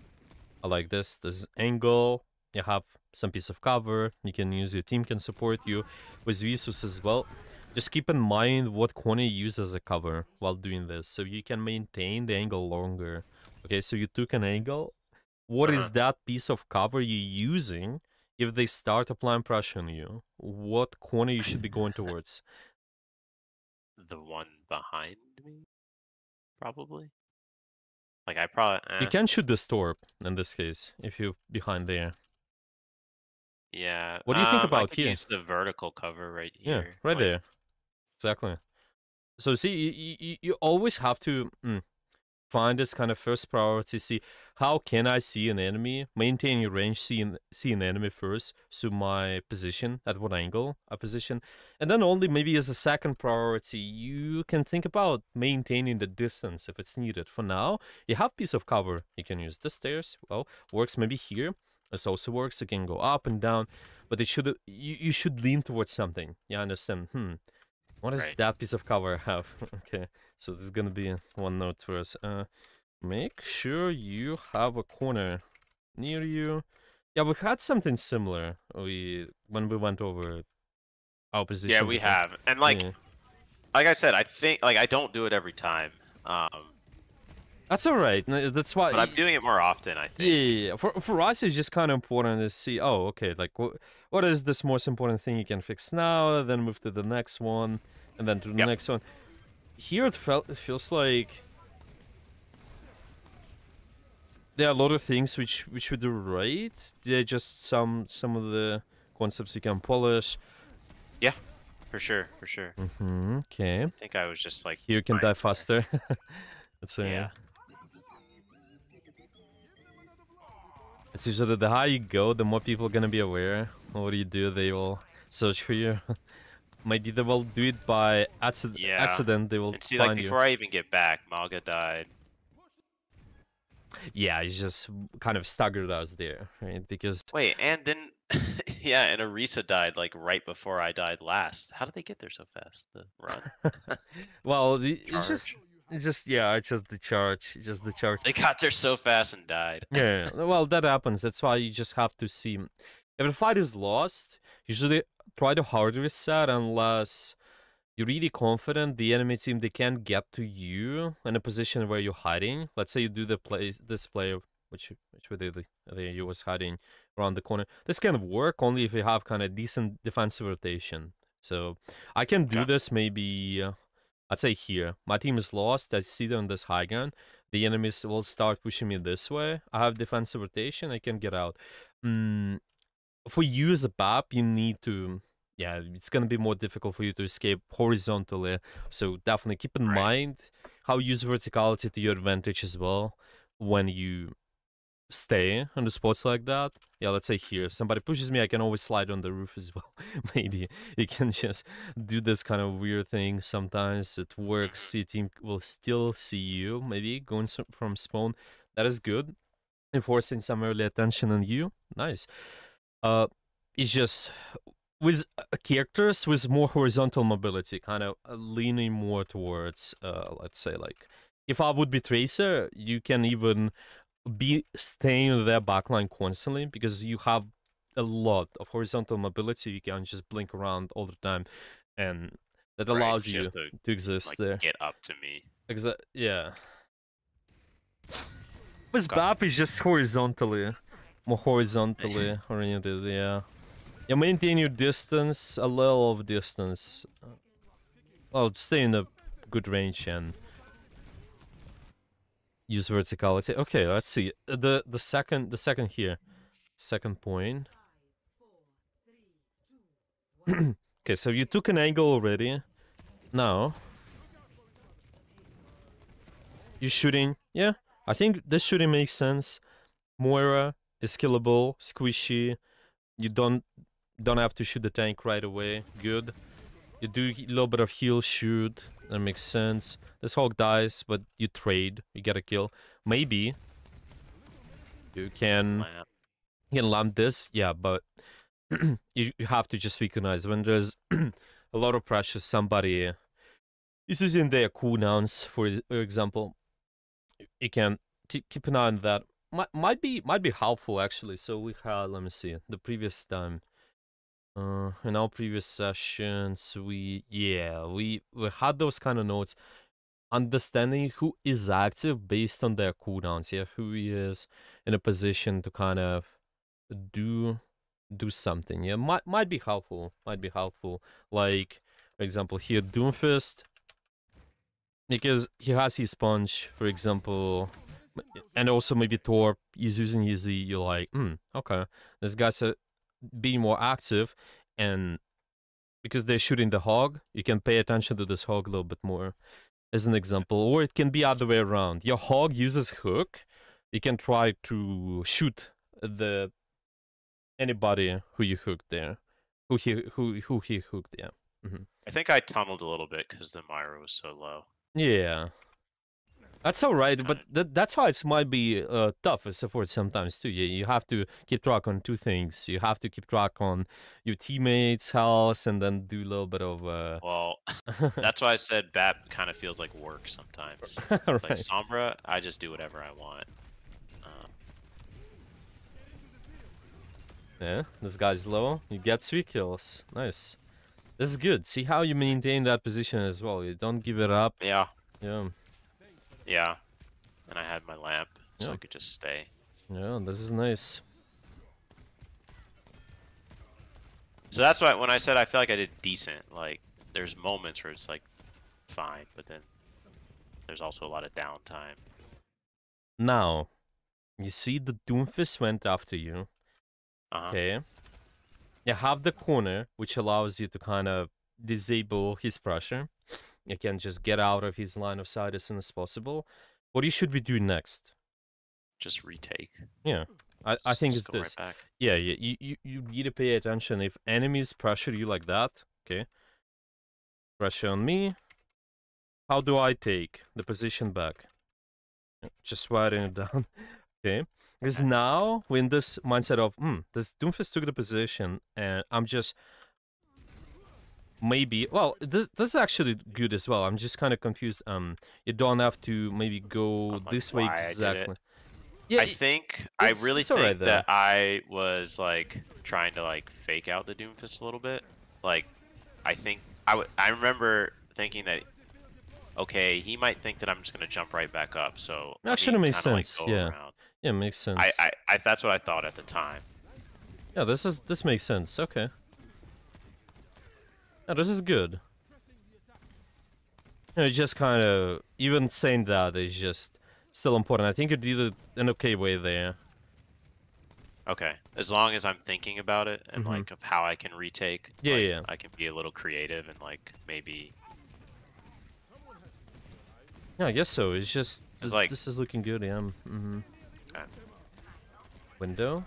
I like this. This angle. You have some piece of cover. You can use your team can support you with resources as well. Just keep in mind what corner you use as a cover while doing this, so you can maintain the angle longer. Okay, so you took an angle. What Uh-huh. is that piece of cover you're using if they start applying pressure on you? What corner you should be going towards? The one behind me, probably. Like I probably You can shoot the storp in this case if you're behind there. yeah. What do you think I about could here? use the vertical cover right Yeah, here. right Like there. Exactly. So see, you always have to find this kind of first priority. See, how can I see an enemy? Maintain your range, see an enemy first, so my position, at what angle I position. And then only maybe as a second priority, you can think about maintaining the distance if it's needed. For now, you have piece of cover. You can use the stairs. Well, works maybe here. This also works. You can go up and down. But it should you should lean towards something. You understand? What does right. that piece of cover have? Okay, so this is gonna be one note for us. Make sure you have a corner near you. Yeah, we had something similar. When we went over our Yeah, position we before. have. And Yeah, like I said, I think like I don't do it every time. that's all right. That's why. But I'm doing it more often, I Yeah, think. yeah, yeah. For us, it's just kind of important to see. Oh, okay. Like, what is this most important thing you can fix now? Then move to the next one, and then to the Yep. next one. Here, it feels like there are a lot of things which we do right. They're just some of the concepts you can polish. Yeah, for sure, for sure. Okay. I think I was just like Here you can fine die there. faster. That's Yeah. it's usually the higher you go, the more people are gonna be aware. What do you do? They will search for you. Maybe they will do it by Yeah. accident. They will And see, like find you. before I even get back, Maga died. Yeah, it's just kind of staggered us there, right? Because Wait, and then yeah, and Arisa died like right before I died last. How did they get there so fast? The run well, it's just charge. It's just yeah, it's just the charge, just the charge. They got there so fast and died. Yeah, well, that happens. That's why you just have to see. If the fight is lost, usually try to hard reset unless you're really confident the enemy team they can't get to you in a position where you're hiding. Let's say you do the play this play, which way you was hiding around the corner. This can work only if you have kind of decent defensive rotation. So I can do Okay. this maybe. I'd say here. My team is lost. I see them on this high ground. The enemies will start pushing me this way. I have defensive rotation. I can get out. For you as a BAP, you need to... Yeah, it's going to be more difficult for you to escape horizontally. So definitely keep in Right. mind how you use verticality to your advantage as well when you stay on the spots like that. Yeah, let's say here, if somebody pushes me, I can always slide on the roof as well. Maybe you can just do this kind of weird thing. Sometimes it works. Hmm. Your team will still see you, maybe going from spawn. That is good. Enforcing some early attention on you. Nice. It's just with characters with more horizontal mobility, kind of leaning more towards, let's say, like, if I would be Tracer, you can even be staying in their backline constantly because you have a lot of horizontal mobility. You can just blink around all the time, and that Right. allows She you has to to exist like there. get up to me. Yeah. With Okay. BAP is just more horizontally oriented, yeah. You maintain your distance, a little of distance. Well, stay in a good range and use verticality. Okay, let's see. The second here. Second point. Okay, so you took an angle already. Now you're shooting. Yeah, I think this shooting makes sense. Moira is killable, squishy. You don't have to shoot the tank right away. Good. You do a little bit of heal shoot. That makes sense. This Hawk dies, but you trade. You get a kill. Maybe you can Lamp. land this. Yeah, but you have to just recognize when there's a lot of pressure. Somebody is using their cooldowns, for example. You can keep an eye on that. Might be helpful actually. So we had, let me see, the previous time. In our previous sessions, we had those kind of notes, understanding who is active based on their cooldowns. Yeah, who is in a position to kind of do something. Yeah, might be helpful. Might be helpful. Like for example, here Doomfist, because he has his punch, for example, and also maybe Torp is using his E. You're like, okay, this guy's being more active, and because they're shooting the hog, you can pay attention to this hog a little bit more, as an example. Or it can be other way around. Your hog uses hook, you can try to shoot the anybody who you hooked there, who he hooked. Yeah. I think I tunneled a little bit because the Myra was so low. Yeah. That's all Just right, kind but of. that's how it might be tough as support sometimes too. You have to keep track on two things. You have to keep track on your teammates' health, and then do a little bit of Well, that's why I said BAP kind of feels like work sometimes. It's like right. Sombra, I just do whatever I want. Um, Yeah, this guy's low. You get 3 kills. Nice. This is good. See how you maintain that position as well. You don't give it up. yeah, Yeah, yeah. And I had my lamp, so yeah, I could just stay. yeah. This is nice. So that's why when I said I feel like I did decent, like there's moments where it's like fine, but then there's also a lot of downtime. Now, you see the Doomfist went after you. Uh-huh. Okay. You have the corner, which allows you to kind of disable his pressure. You can just get out of his line of sight as soon as possible. What you should be doing next? Just retake. Yeah, I think Just it's go right this. back. Yeah, you need to pay attention. If enemies pressure you like that, okay, pressure on me. How do I take the position back? Just writing it down. Okay. Because Okay. now we're in this mindset of, this Doomfist took the position, and I'm just maybe. Well, this is actually good as well. I'm just kind of confused. You don't have to maybe go on like this way why I did it. exactly. Yeah, I it's really it's all right think that though. I was like trying to like fake out the Doomfist a little bit. Like I think I remember thinking that okay, he might think that I'm just gonna jump right back up, so let Actually, me makes kind of like sense. go Yeah, around. yeah, makes sense. That's what I thought at the time. Yeah, this makes sense. Okay. Yeah, this is good. It's just kind of even saying that is just still important. I think you did it an okay way there. Okay, as long as I'm thinking about it and Mm-hmm. like of how I can retake, Yeah, like yeah. I can be a little creative and like maybe Yeah, I guess so. It's just it's like this is looking good. Yeah. Mm-hmm. uh, Window.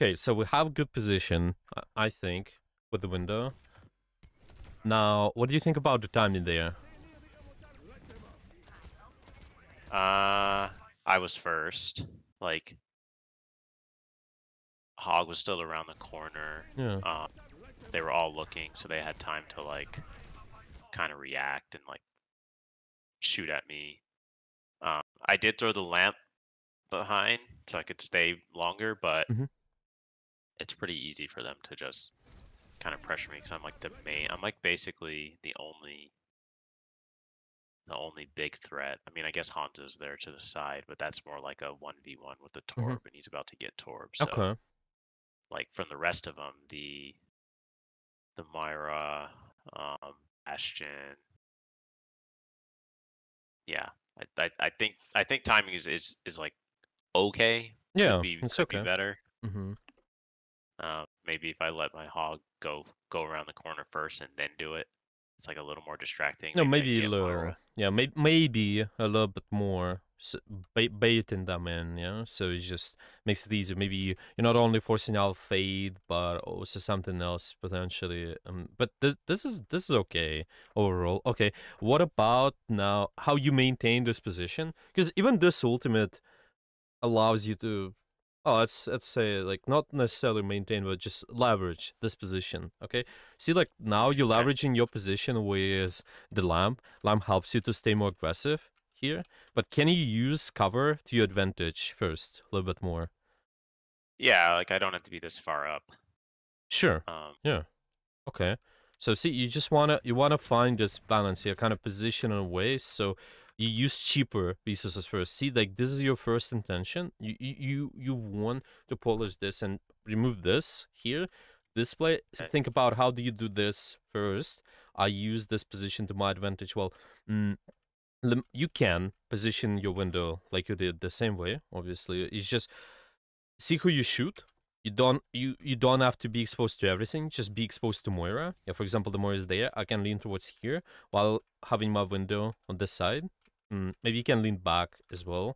Okay, so we have good position, I think, with the window. Now, what do you think about the timing there? I was first. Like Hog was still around the corner. Yeah. They were all looking, so they had time to like kind of react and like shoot at me. I did throw the lamp behind so I could stay longer, but Mm-hmm. it's pretty easy for them to just kind of pressure me because I'm like the main. I'm like basically the only big threat. I mean, I guess Hanzo's there to the side, but that's more like a 1v1 with the Mm-hmm. Torb, and he's about to get Torb. So, Okay. like from the rest of them, the Myra, Bastion, yeah, I think timing is like okay. Yeah, it's Could be okay. better. Mm-hmm. Maybe if I let my hog go around the corner first and then do it, it's like a little more distracting. No, Maybe I can maybe a get little. Myra. Yeah, maybe a little bit more baiting them in, yeah? So it just makes it easier. Maybe you're not only forcing out fade, but also something else potentially. But this is okay overall. Okay, what about now how you maintain this position? Because even this ultimate allows you to let's say like not necessarily maintain but just leverage this position. Okay, see, like now you're Okay. leveraging your position with the lamp helps you to stay more aggressive here, but can you use cover to your advantage first a little bit more? Yeah, like I don't have to be this far up. Sure. Um, Yeah. Okay. So see, you wanna find this balance here, kind of position in a way. So you use cheaper resources first. See, like this is your first intention. You want to polish this and remove this here. Display. okay. Think about how do you do this first. I use this position to my advantage. Well, mm, you can position your window like you did the same way. Obviously, it's just see who you shoot. You don't have to be exposed to everything. Just be exposed to Moira. Yeah, for example, the Moira is there. I can lean towards here while having my window on this side. Maybe you can lean back as well.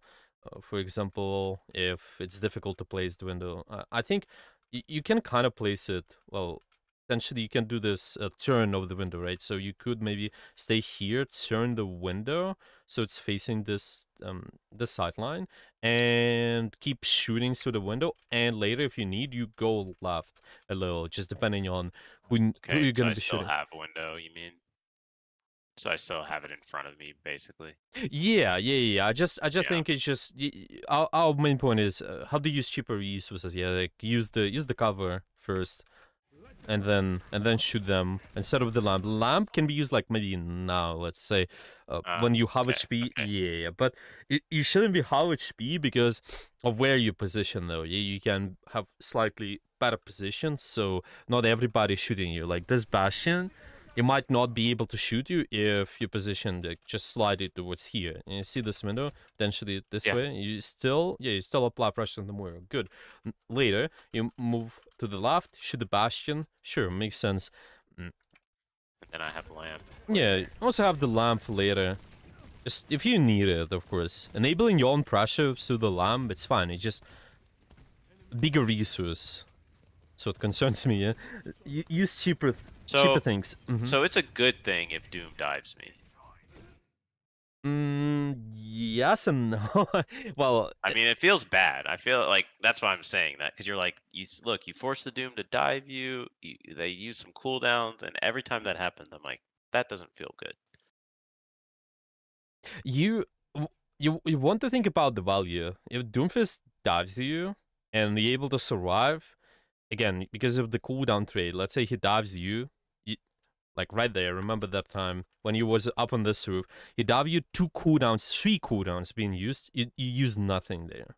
For example, if it's difficult to place the window, I think you can kind of place it. Well, essentially, you can do this turn of the window, right? So you could maybe stay here, turn the window so it's facing this sideline, and keep shooting through the window. And later, if you need, you go left a little, just depending on who Okay. you're So gonna I be still shooting. have a window, you mean? So I still have it in front of me, basically. Yeah. I just Yeah. think it's just our main point is how to use cheaper resources. Yeah, like use the cover first, and then shoot them instead of the lamp. Lamp can be used like maybe now, let's say, when you have Okay. HP. Okay. Yeah, but you shouldn't be half HP because of where you position though. Yeah, you can have slightly better position, so not everybody shooting you. Like this Bastion, it might not be able to shoot you if you position like just slide it towards here. And you see this window, potentially this Yeah. way. You still apply pressure on the mirror. Good. Later, you move to the left, shoot the Bastion. Sure, makes sense. Mm, And then I have lamp Yeah, later. you also have the lamp later. Just if you need it, of course. Enabling your own pressure through the lamp, it's fine. It's just bigger resource. So it concerns me. Yeah, use cheaper So things. so it's a good thing if Doom dives me. Yes and no. Well, I mean, it feels bad. I feel like that's why I'm saying that because you're like, look, you force the Doom to dive you. They use some cooldowns, and every time that happens, I'm like, that doesn't feel good. you you want to think about the value. If Doomfist dives you and you're able to survive, again, because of the cooldown trade, let's say he dives you, like right there, remember that time when you was up on this roof, he dive you 2 cooldowns, 3 cooldowns being used, you use nothing there.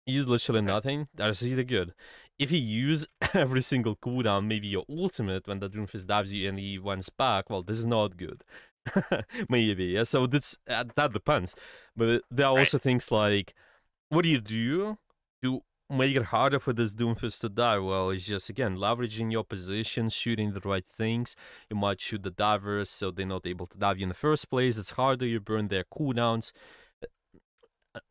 You use literally Okay, nothing, that's really good. If you use every single cooldown, maybe your ultimate, when the Doomfist dives you and he runs back, well, this is not good. Maybe, yeah, so that depends. But there are right. also things like, what do you do to make it harder for this Doomfist to die? Well, it's just, again, leveraging your position, shooting the right things. You might shoot the divers so they're not able to dive you in the first place. It's harder, you burn their cooldowns.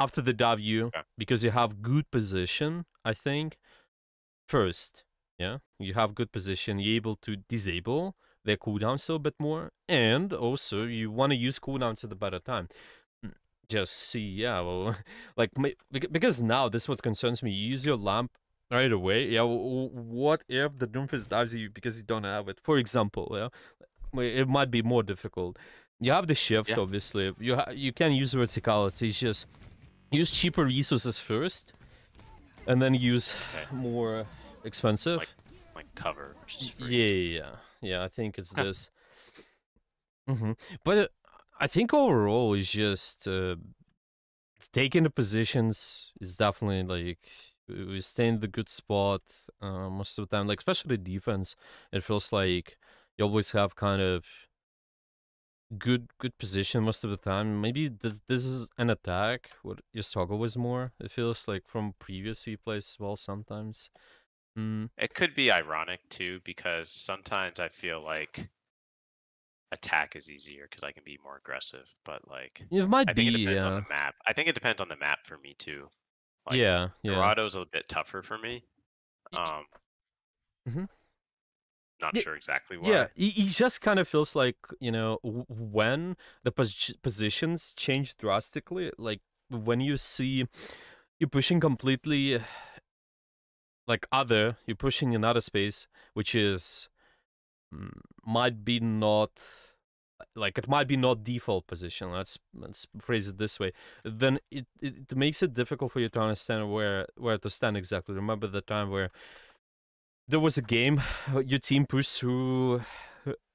After the dive you, Okay. because you have good position, I think, first, yeah, you have good position, you're able to disable their cooldowns a bit more, and also you want to use cooldowns at a better time. Mm, Just see, yeah, well, like, because now this is what concerns me. You use your lamp right away. Yeah, what if the Doomfist dives you because you don't have it? For example, yeah, it might be more difficult. You have the shift, Yeah. obviously. You can use verticality. It's just use cheaper resources first, and then use Okay. more Like expensive. cover, which is Yeah, free. yeah, yeah. Yeah, I think it's Okay. this. But I think overall it's just taking the positions is definitely like we stay in the good spot most of the time. Like especially defense, it feels like you always have kind of good position most of the time. Maybe this is an attack what you struggle with more. It feels like from previous replays as well sometimes. Mm, It could be ironic too, because sometimes I feel like attack is easier because I can be more aggressive. But like, it I might think it be, depends on yeah, the map. I think it depends on the map for me too. Like, yeah, yeah. Dorado's a bit tougher for me. Um, Mm-hmm. not sure exactly Yeah, why. he just kind of feels like, when the positions change drastically, like when you see you're pushing completely, like you're pushing another space, which is might be not like it might be not default position. Let's phrase it this way. Then it makes it difficult for you to understand where to stand exactly. Remember the time where there was a game, your team pushed through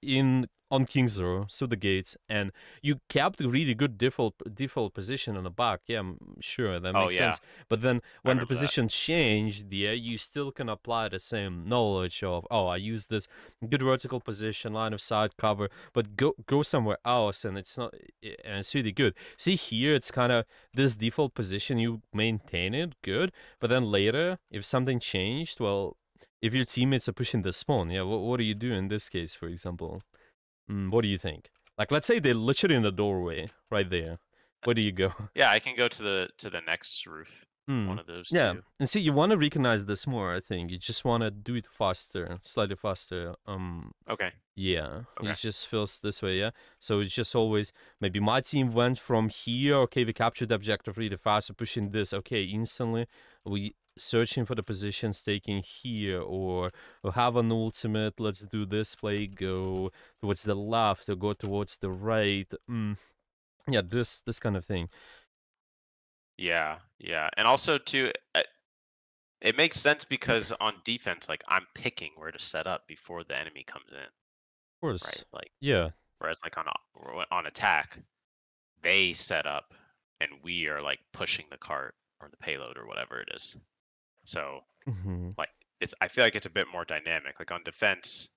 in on King's Row, through the gates, and you kept a really good default position on the back. Yeah, sure, that Oh makes yeah, sense. But then I when the remember that. position changed, yeah, you still can apply the same knowledge of, oh, I use this good vertical position, line of sight, cover, but go somewhere else, and it's not, and it's really good. See here, it's kind of this default position, you maintain it, good, but then later, if something changed, well, if your teammates are pushing the spawn, yeah, what do you do in this case, for example? What do you think? Like, let's say they're literally in the doorway, right there. Where do you go? Yeah, I can go to the next roof. Hmm. One of those Yeah, two. and see, you want to recognize this more. I think you just want to do it faster, slightly faster. Okay. Yeah, it Okay. just feels this way. Yeah, so it's just always maybe my team went from here. Okay, we captured the objective really fast. We're pushing this. Okay, instantly we searching for the positions taking here, or we have an ultimate. Let's do this play. Go towards the left or go towards the right. Yeah, this kind of thing. Yeah, yeah, and also too, it makes sense because on defense, like I'm picking where to set up before the enemy comes in, Of right? course. Like Yeah. whereas like on attack, they set up and we are like pushing the cart or the payload or whatever it is. So hmm like I feel like it's a bit more dynamic. Like on defense,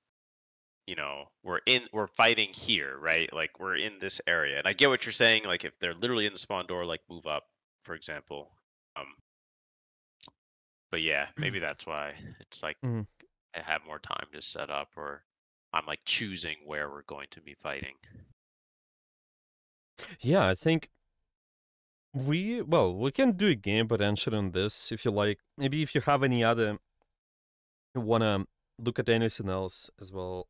we're fighting here, right? Like we're in this area. And I get what you're saying, like if they're literally in the spawn door, like move up, for example. Um, but yeah, maybe that's why it's like I have more time to set up, or I'm like choosing where we're going to be fighting. Yeah, I think we can do a game potential on this if you like. Maybe if you have any other wanna look at anything else as well,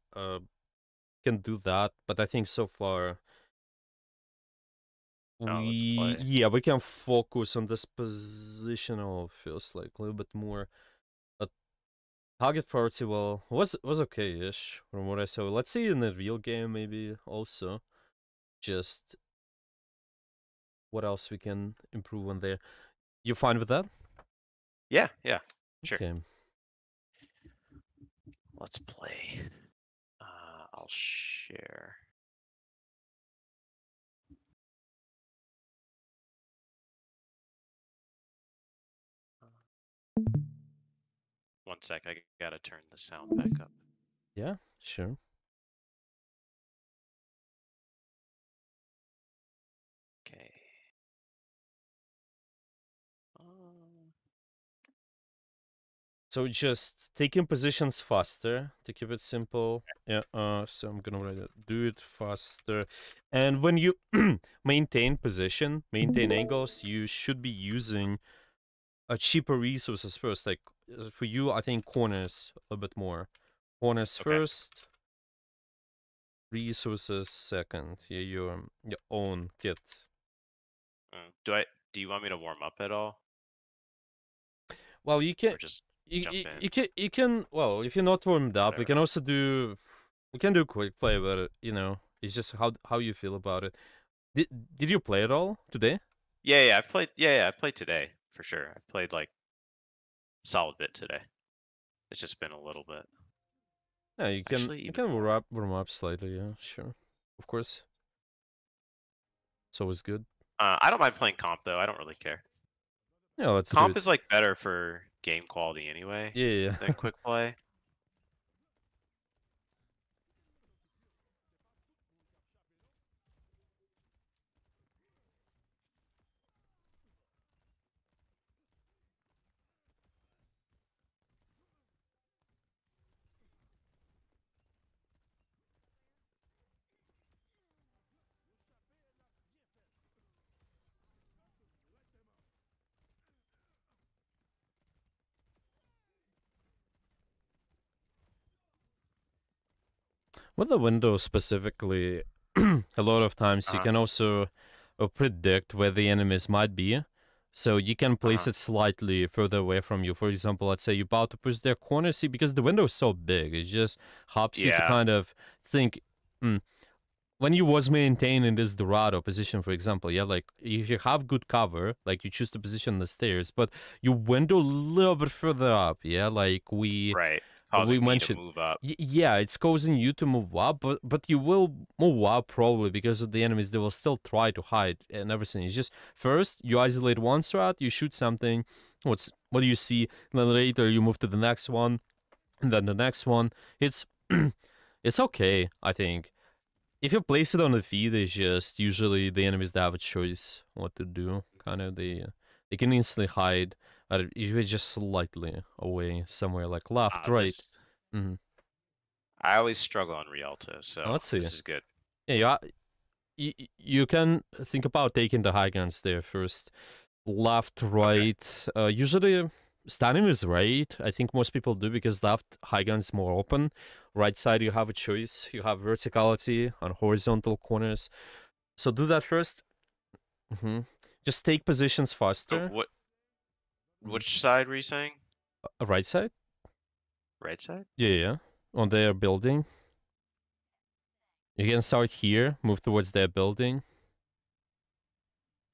can do that. But I think so far Oh, let's we play. yeah, we can focus on this positional, feels like a little bit more. A target priority, well, was okay-ish from what I saw. Let's see in the real game maybe also. Just what else we can improve on there. You fine with that? Yeah, yeah, sure. Okay. Let's play. I'll share. One sec, I gotta turn the sound back up. Yeah, sure. Okay. So just taking positions faster to keep it simple. Yeah, so I'm gonna write it, do it faster. And when you maintain position, maintain angles, you should be using cheaper resources first. Like for you, I think corners a little bit more. Corners Okay. first, resources second. Yeah, your own kit. Do you want me to warm up at all, Well, you can or just you, jump you, in? you can well, if you're not warmed up, we Whatever. can also do we can do quick play, but it's just how you feel about it. Did you play it all today? Yeah, yeah, I've played. Yeah, yeah, I've played today for sure. I've played like solid bit today. It's just been a little bit. Yeah, Actually, you even can more. warm up slightly. Yeah, sure, of course. It's always good. I don't mind playing comp though. I don't really care. Yeah, let's do Comp it. is like better for game quality anyway Yeah, yeah. than quick play. With the window specifically, a lot of times Uh you huh. can also predict where the enemies might be. So you can Uh place huh. it slightly further away from you. For example, let's say you're about to push their corner, see, because the window is so big, it just helps you to Yeah. kind of think, hmm, when you was maintaining this Dorado position, for example, yeah, like if you have good cover, like you choose to position the stairs, but you window a little bit further up, yeah, like Right. we Causing me to mentioned, move up. yeah, it's causing you to move up, but you will move up probably because of the enemies. They will still try to hide and everything. It's just first you isolate one strat, you shoot something. What do you see? And then later you move to the next one, and then the next one. It's it's okay, I think. If you place it on the feed, it's just usually the enemies that have a choice what to do. Kind of they can instantly hide, usually just slightly away somewhere like left, right. This Mm-hmm. I always struggle on Rialto, so Let's see. this is good. Yeah, you can think about taking the high guns there first. Left, Okay. right. Usually, standing is right. I think most people do because left high gun is more open. Right side, you have a choice. You have verticality on horizontal corners. So do that first. Hmm. Just take positions faster. Mhm. Which side were you saying? Right side. Right side? Yeah, yeah. On their building. You can start here. Move towards their building.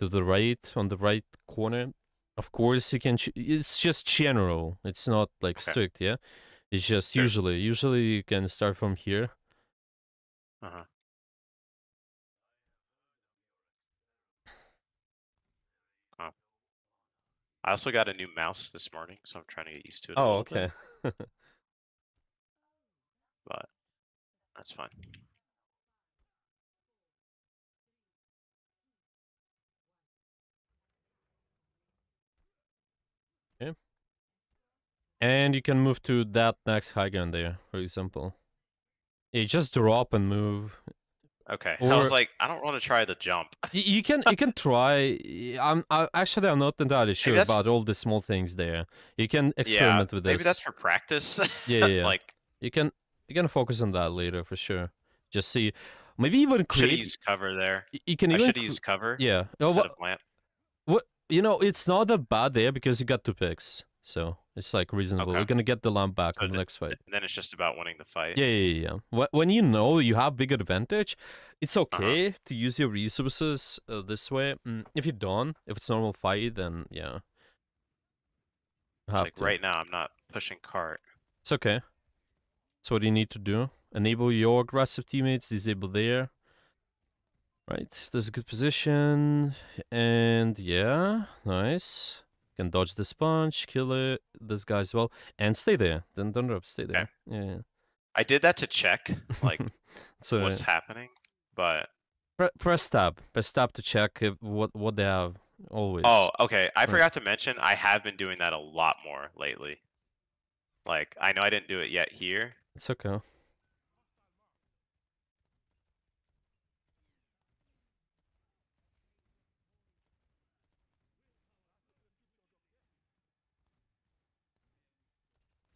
To the right, on the right corner. Of course, you can. It's just general. It's not like Okay. strict. Yeah, it's just Sure. usually you can start from here. Uh-huh. Uh, I also got a new mouse this morning, so I'm trying to get used to it a Oh, little bit, okay. but that's fine. Okay. And you can move to that next high gun there, for example. You just drop and move, Okay. I was or like, I don't want to try the jump. you can try. Actually I'm not entirely Maybe sure that's about all the small things there. You can yeah, experiment with maybe that's this. for practice. Yeah, yeah, yeah. Like, You can focus on that later for sure. Just see. Maybe even Should have create. used cover there. You can I even should have used cover yeah. instead of lamp. What it's not that bad there because you got 2 picks, so it's like reasonable. Okay. You're gonna get the lamp back So on the next fight. then it's just about winning the fight. Yeah. When you know you have big advantage, it's Uh-huh. okay to use your resources this way. If you don't, if it's normal fight, then yeah, you It's have like to. right now I'm not pushing cart. It's okay. That's what you need to do. Enable your aggressive teammates, disable there. Right, this is a good position. And yeah, nice. Can dodge this punch, kill it, this guy as well. And stay there. Then don't drop, stay Okay. there. Yeah. I did that to check like So what's happening, but press tab. Press tab to check if, what they have oh, always. okay. I Right. forgot to mention I have been doing that a lot more lately. Like I know I didn't do it yet here. It's okay.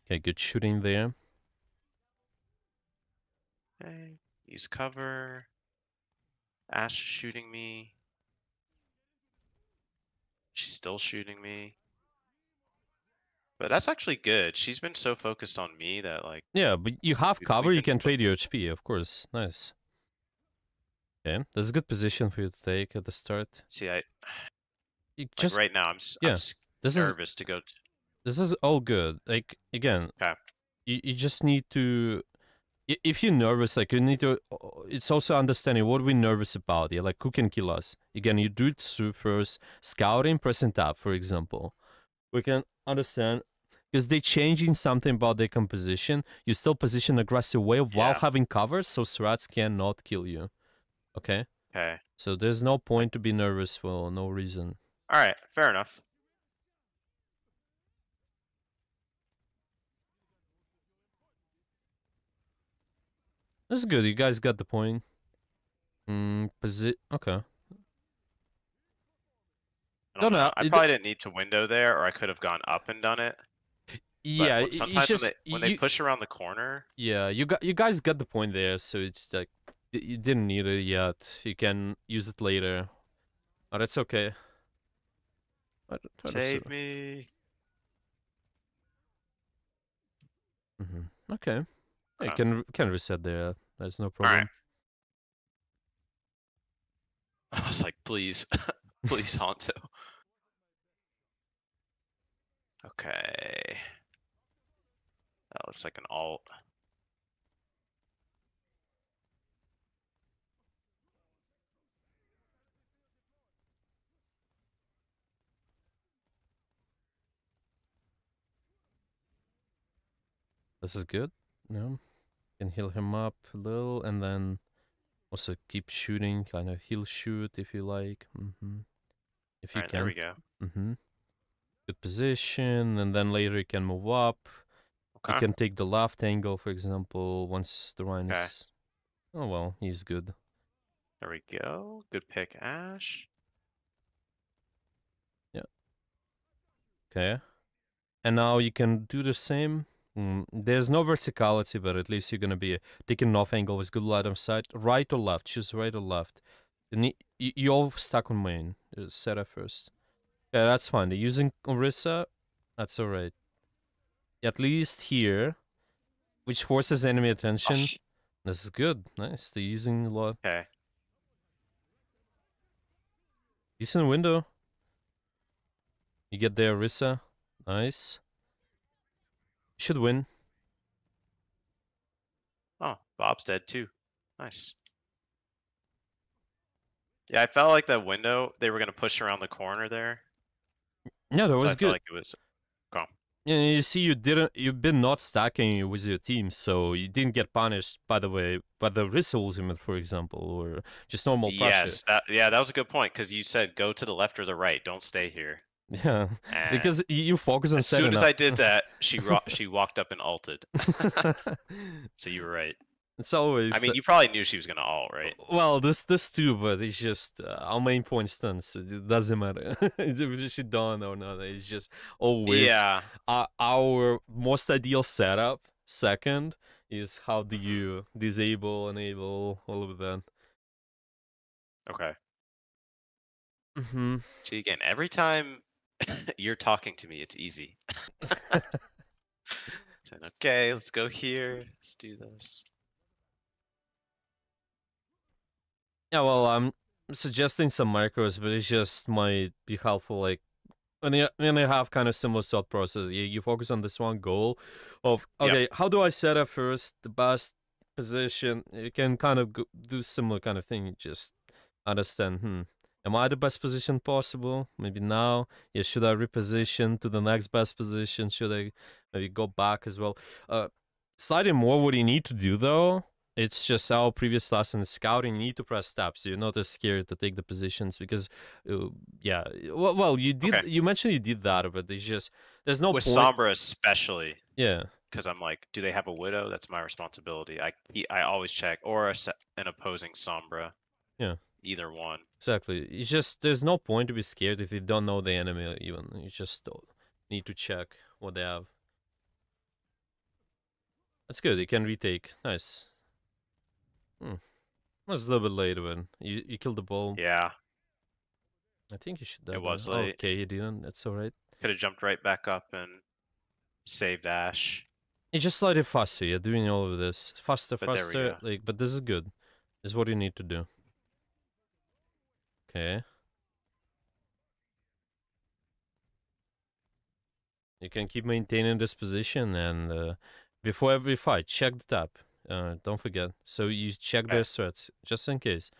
Okay, good shooting there. Okay. Use cover. Ash shooting me. She's still shooting me. But that's actually good. She's been so focused on me that like Yeah, but you have cover, we've you been can trade your HP, of course. Nice. Okay, that's a good position for you to take at the start. see I You like just right now I'm yeah. This is nervous to go. this is all good. Like again, Okay. you just need to if you're nervous, like you need to it's also understanding what we're nervous about. Yeah, like who can kill us. Again, you do it through first scouting, pressing tab, for example. We can understand because they're changing something about their composition. You still position aggressive way while Yeah. having cover, so threats cannot kill you. Okay, Okay. so there's no point to be nervous for no reason. All right. Fair enough. That's good. You guys got the point. Okay. I No, don't no. know. I probably didn't need to window there, or I could have gone up and done it. But Yeah, it's sometimes just when they push around the corner, yeah, you guys got the point there, so it's like you didn't need it yet. You can use it later. Oh, that's okay. Try to save me. Okay. Yeah, you Huh. can reset there. There's no All right. problem. I was like, please, please, Honto. Okay. That looks like an alt. This is good. No, can heal him up a little, and then also keep shooting. Kind of heal shoot if you like. If All you right, there can. we go. Good position, and then later you can move up. You Okay. can take the left angle, for example, once the Rhine Okay. is. Oh well, he's good. There we go. Good pick, Ash. Yeah. Okay. And now you can do the same. There's no verticality, but at least you're gonna be taking an off angle with good line of sight. Right or left? Choose right or left. And you're stuck on main. Set up first. Yeah, that's fine. They're using Orisa. That's alright. At least here, which forces enemy Oh, attention. This is good. Nice. They're using a lot. okay. Decent window. You get there, Orisa. Nice. Should win. Oh, Bob's dead too. Nice. Yeah, I felt like that window, they were going to push around the corner there. Yeah, that So I was felt good. like it was. Oh, Yeah, you see, you've been not stacking with your team, so you didn't get punished. By the way, by the Risk ultimate, for example, or just normal pressure. yes. That was a good point because you said go to the left or the right. Don't stay here. Yeah, And because you focus on as soon setting as up. I did that, she walked up and ulted. So you were right. It's I always mean, you probably knew she was going to ult, right? well, this too, but it's just our main point stance. It doesn't matter if she done or not. It's just always Yeah. our most ideal setup. Second is how do you disable, enable, all of that. Okay. Hmm. See, again, every time you're talking to me, it's easy. Saying, okay, let's go here. Let's do this. Yeah, well, I'm suggesting some micros, but it just might be helpful. Like when you have kind of similar thought process, you focus on this one goal of Yep. okay, how do I set up first the best position? You can kind of do similar kind of thing. Just understand, am I the best position possible? Maybe now, yeah. Should I reposition to the next best position? Should I maybe go back as well? Slightly more what you need to do though. It's just our previous lesson is scouting. You need to press tab, so you're not as scared to take the positions because, uh, yeah. Well, you did. Okay. You mentioned you did that, but it's just there's no With point. Sombra especially, Yeah, because I'm like, do they have a widow? That's my responsibility. I always check or an opposing Sombra, yeah, either one. exactly. It's just there's no point to be scared if you don't know the enemy. Even you just need to check what they have. That's good. You can retake. Nice. Hmm. Was a little bit late, but you killed the ball. Yeah, I think you should it die there. was late. Okay, you didn't. That's all right. Could have jumped right back up and saved Ash, You just slightly faster. You're doing all of this faster, but there we faster. go. Like, but this is good. This is what you need to do. Okay. You can keep maintaining this position, and before every fight, check the tab. Don't forget. So you check Okay. their threats just in case.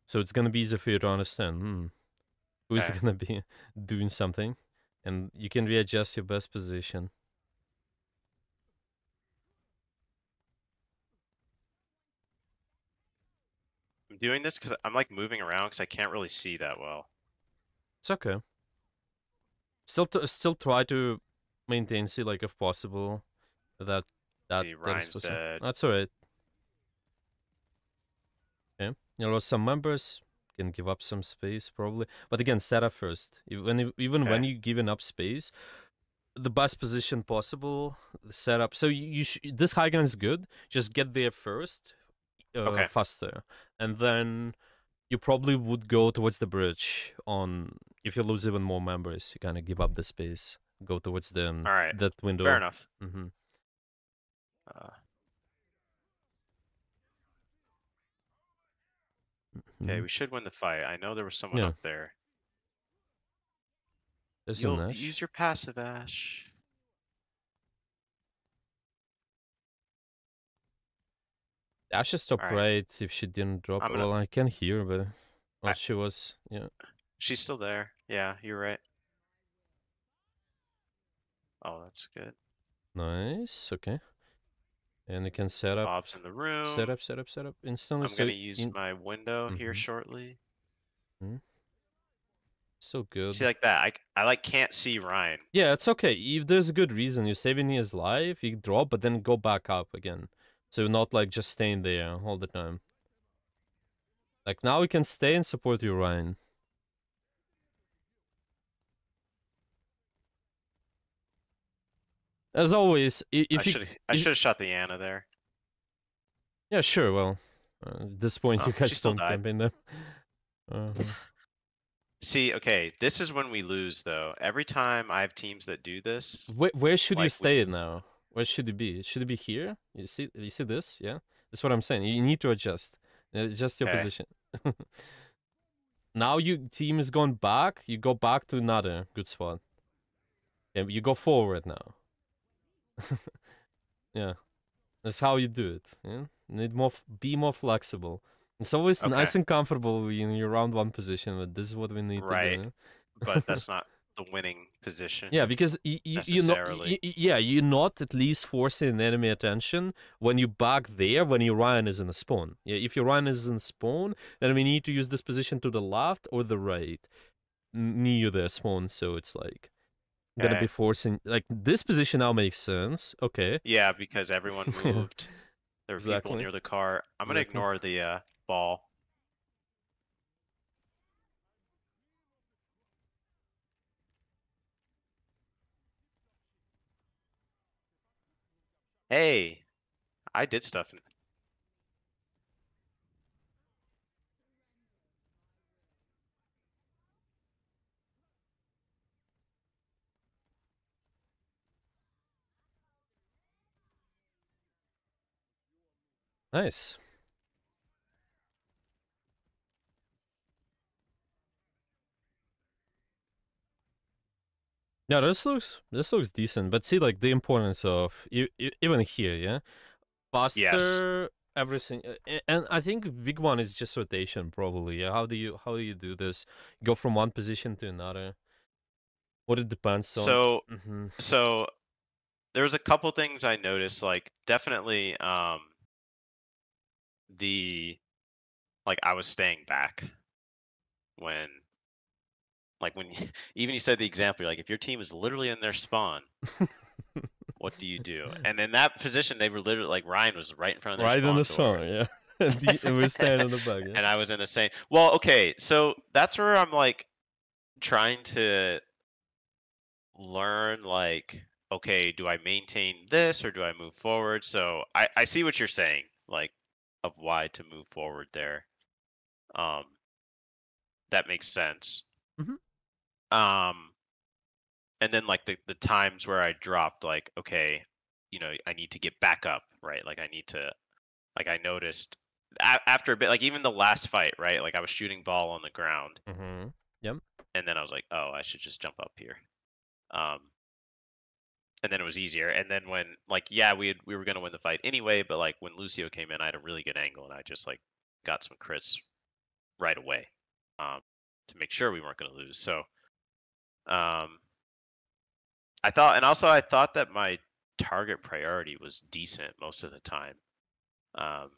So it's gonna be easier for you to understand. Who is Okay. gonna be doing something, and you can readjust your best position. I'm doing this because I'm like moving around because I can't really see that well. It's okay. Still try to maintain C like if possible. That that See, that is Ryan's possible. dead. That's alright. Okay. You know, some members can give up some space probably, but again, set up first. Even when Okay. you giving up space, the best position possible, the setup. So this high gun is good. Just get there first, Okay. faster, and then you probably would go towards the bridge. On if you lose even more members, you kind of give up the space, go towards the All right. that Fair window. enough. Mm-hmm. Uh, okay, Mm-hmm. we should win the fight. I know there was someone Yeah, up there. there's a You'll Nash. use your passive, Ash. Ash is top All right. right if she didn't drop. I'm gonna. Well, I can hear, but well, I, she was. Yeah, she's still there. Yeah, you're right. Oh, that's good. nice. Okay, and you can set up, Bob's in the set room. up, set up, set up instantly. I'm So gonna use in. my window here Mm-hmm. shortly. Mm-hmm. So See, good. like that. I like can't see Ryan. Yeah, it's okay. If there's a good reason you're saving his life, you drop, but then go back up again. So you're not like just staying there all the time. Like now we can stay and support you, Ryan. As always, if you, I if should have shot the Anna there. yeah, sure. Well, at this point, Oh, you she guys still don't died. campaign them. Uh-huh. See, okay, this is when we lose though. Every time I have teams that do this, Where should you like we stay now? Where should it be? Should it be here? You see this? Yeah, that's what I'm saying. You need to adjust, adjust your okay, position. Now your team is going back. You go back to another good spot. And you go forward now. Yeah, that's how you do it. Yeah? Need more, be more flexible. It's always okay, nice and comfortable when you're around one position, but this is what we need to right. do. But that's not the winning position Yeah, because you know, necessarily. yeah, you're not at least forcing enemy attention when you back there when your Ryan is in the spawn. Yeah, if your Ryan is in spawn, then we need to use this position to the left or the right near the spawn. So it's like gonna be Okay. forcing like this position now makes sense. Okay. Yeah, because everyone Yeah, moved. There were people exactly. near the car. I'm gonna Exactly. ignore the ball. Hey, I did stuff. Nice. Yeah, this looks decent, but see, like the importance of even here, yeah, Yes. faster everything, and I think big one is just rotation, probably. Yeah, how do you do this? Go from one position to another. What it depends on. So Hmm. so there's a couple things I noticed, like definitely the like I was staying back when when even you said the example, you're like if your team is literally in their spawn, what do you do? And in that position, they were literally like Ryan was right in front of their Right in spawn the door, song, yeah, and we're standing in the back, yeah. and I was in the same. Well, okay, so that's where I'm like trying to learn, like, okay, do I maintain this or do I move forward? So I see what you're saying, like, of why to move forward there. Um, that makes sense. Hmm. Um, and then like the times where I dropped, like, okay, I need to get back up, right? Like I need to, like I noticed after a bit, like even the last fight, right? Like I was shooting ball on the ground, Hmm. Yep. and then I was like, oh, I should just jump up here. Um, and then it was easier. And then when like yeah, we were gonna win the fight anyway, but like when Lucio came in, I had a really good angle, and I just like got some crits right away, um, to make sure we weren't gonna lose. So um, I thought, and also I thought that my target priority was decent most of the time. Um,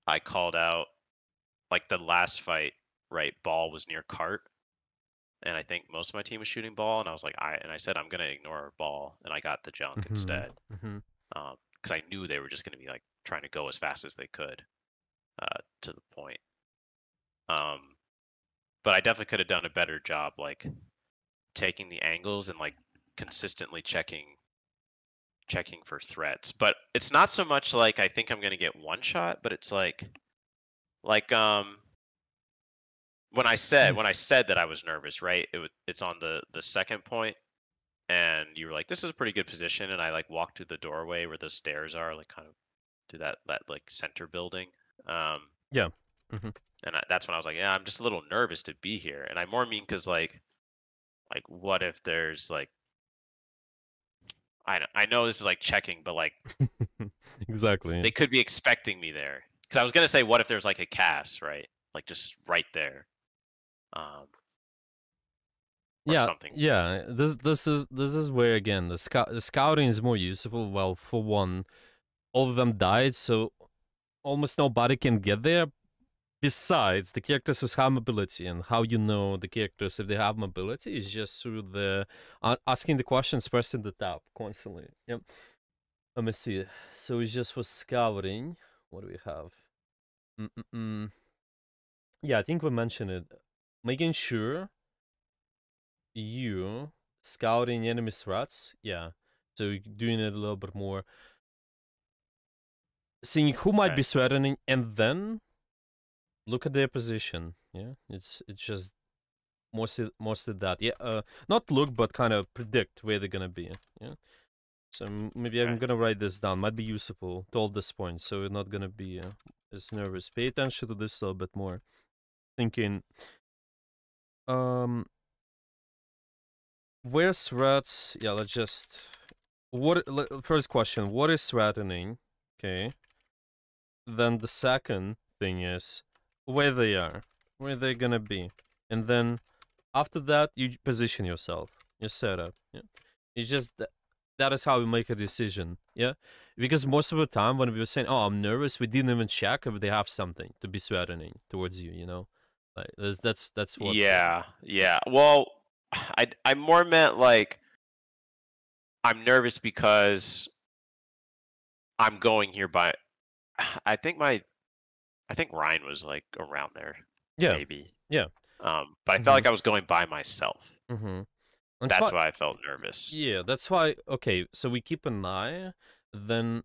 I called out like the last fight, right? Ball was near cart, and I think most of my team was shooting ball, and I said I'm gonna ignore ball, and I got the junk Hmm. instead, Hmm. because I knew they were just gonna be like trying to go as fast as they could, to the point. Um, but I definitely could have done a better job, like taking the angles and like consistently checking for threats. But it's not so much like I think I'm gonna get one shot, but it's like when I said that I was nervous, right? It's on the second point, and you were like, "This is a pretty good position," and I like walked through the doorway where the stairs are, like kind of to that like center building. Um, Yeah. Hmm. and that's when I was like, "Yeah, I'm just a little nervous to be here," and I more mean because like what if there's like I know this is like checking, but like Exactly. they could be expecting me there. Because I was gonna say, what if there's like a cast, right? Like just right there, um, or Yeah, something. yeah. This is where again the scouting is more useful. Well, for one, all of them died, so almost nobody can get there. Besides, the characters with high mobility, and how you know the characters if they have mobility is just through the asking the questions, pressing the tab constantly. Yep. Let me see. So it's just for scouting. What do we have? Mm-mm-mm. Yeah, I think we mentioned it. Making sure you scouting enemy threats. Yeah. So you're doing it a little bit more, seeing who might Okay. be threatening, and then look at their position. Yeah, it's just mostly that. Yeah, not look, but kind of predict where they're gonna be. Yeah. So maybe I'm Okay. gonna write this down. Might be useful to all this point, so you're not gonna be as nervous. Pay attention to this a little bit more. Thinking, um, where's threats? Yeah, let's just first question. What is threatening? Okay. Then the second thing is where they are, where they're gonna be, and then after that you position yourself, your setup. Yeah, it's just that is how we make a decision. Yeah, because most of the time when we were saying, "Oh, I'm nervous," we didn't even check if they have something to be threatening towards you. You know, like that's what. Yeah. Yeah. Well, I more meant like I'm nervous because I'm going here by. I think my I think Ryan was like around there, Yeah, maybe. yeah. But I felt Mm-hmm. like I was going by myself. Mm-hmm. That's That's why. why I felt nervous. Yeah, that's why. Okay, so we keep an eye. Then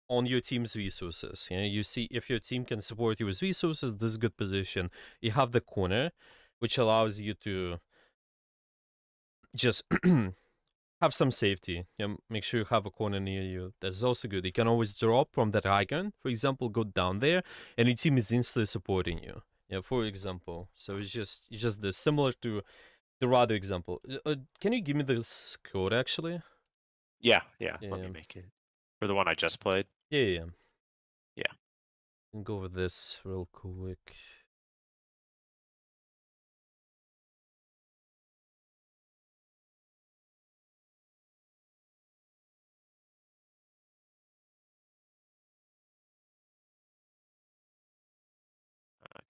on your team's resources. Yeah, you see if your team can support you with resources, this is good position. You have the corner, which allows you to just have some safety. Yeah, make sure you have a corner near you. That's also good. You can always drop from that icon, for example, go down there, and your team is instantly supporting you. Yeah, for example. So it's just this similar to the other example. Can you give me this code actually? Yeah, yeah. Let me Yeah, make it for the one I just played. yeah, yeah. Yeah. Can go over this real quick.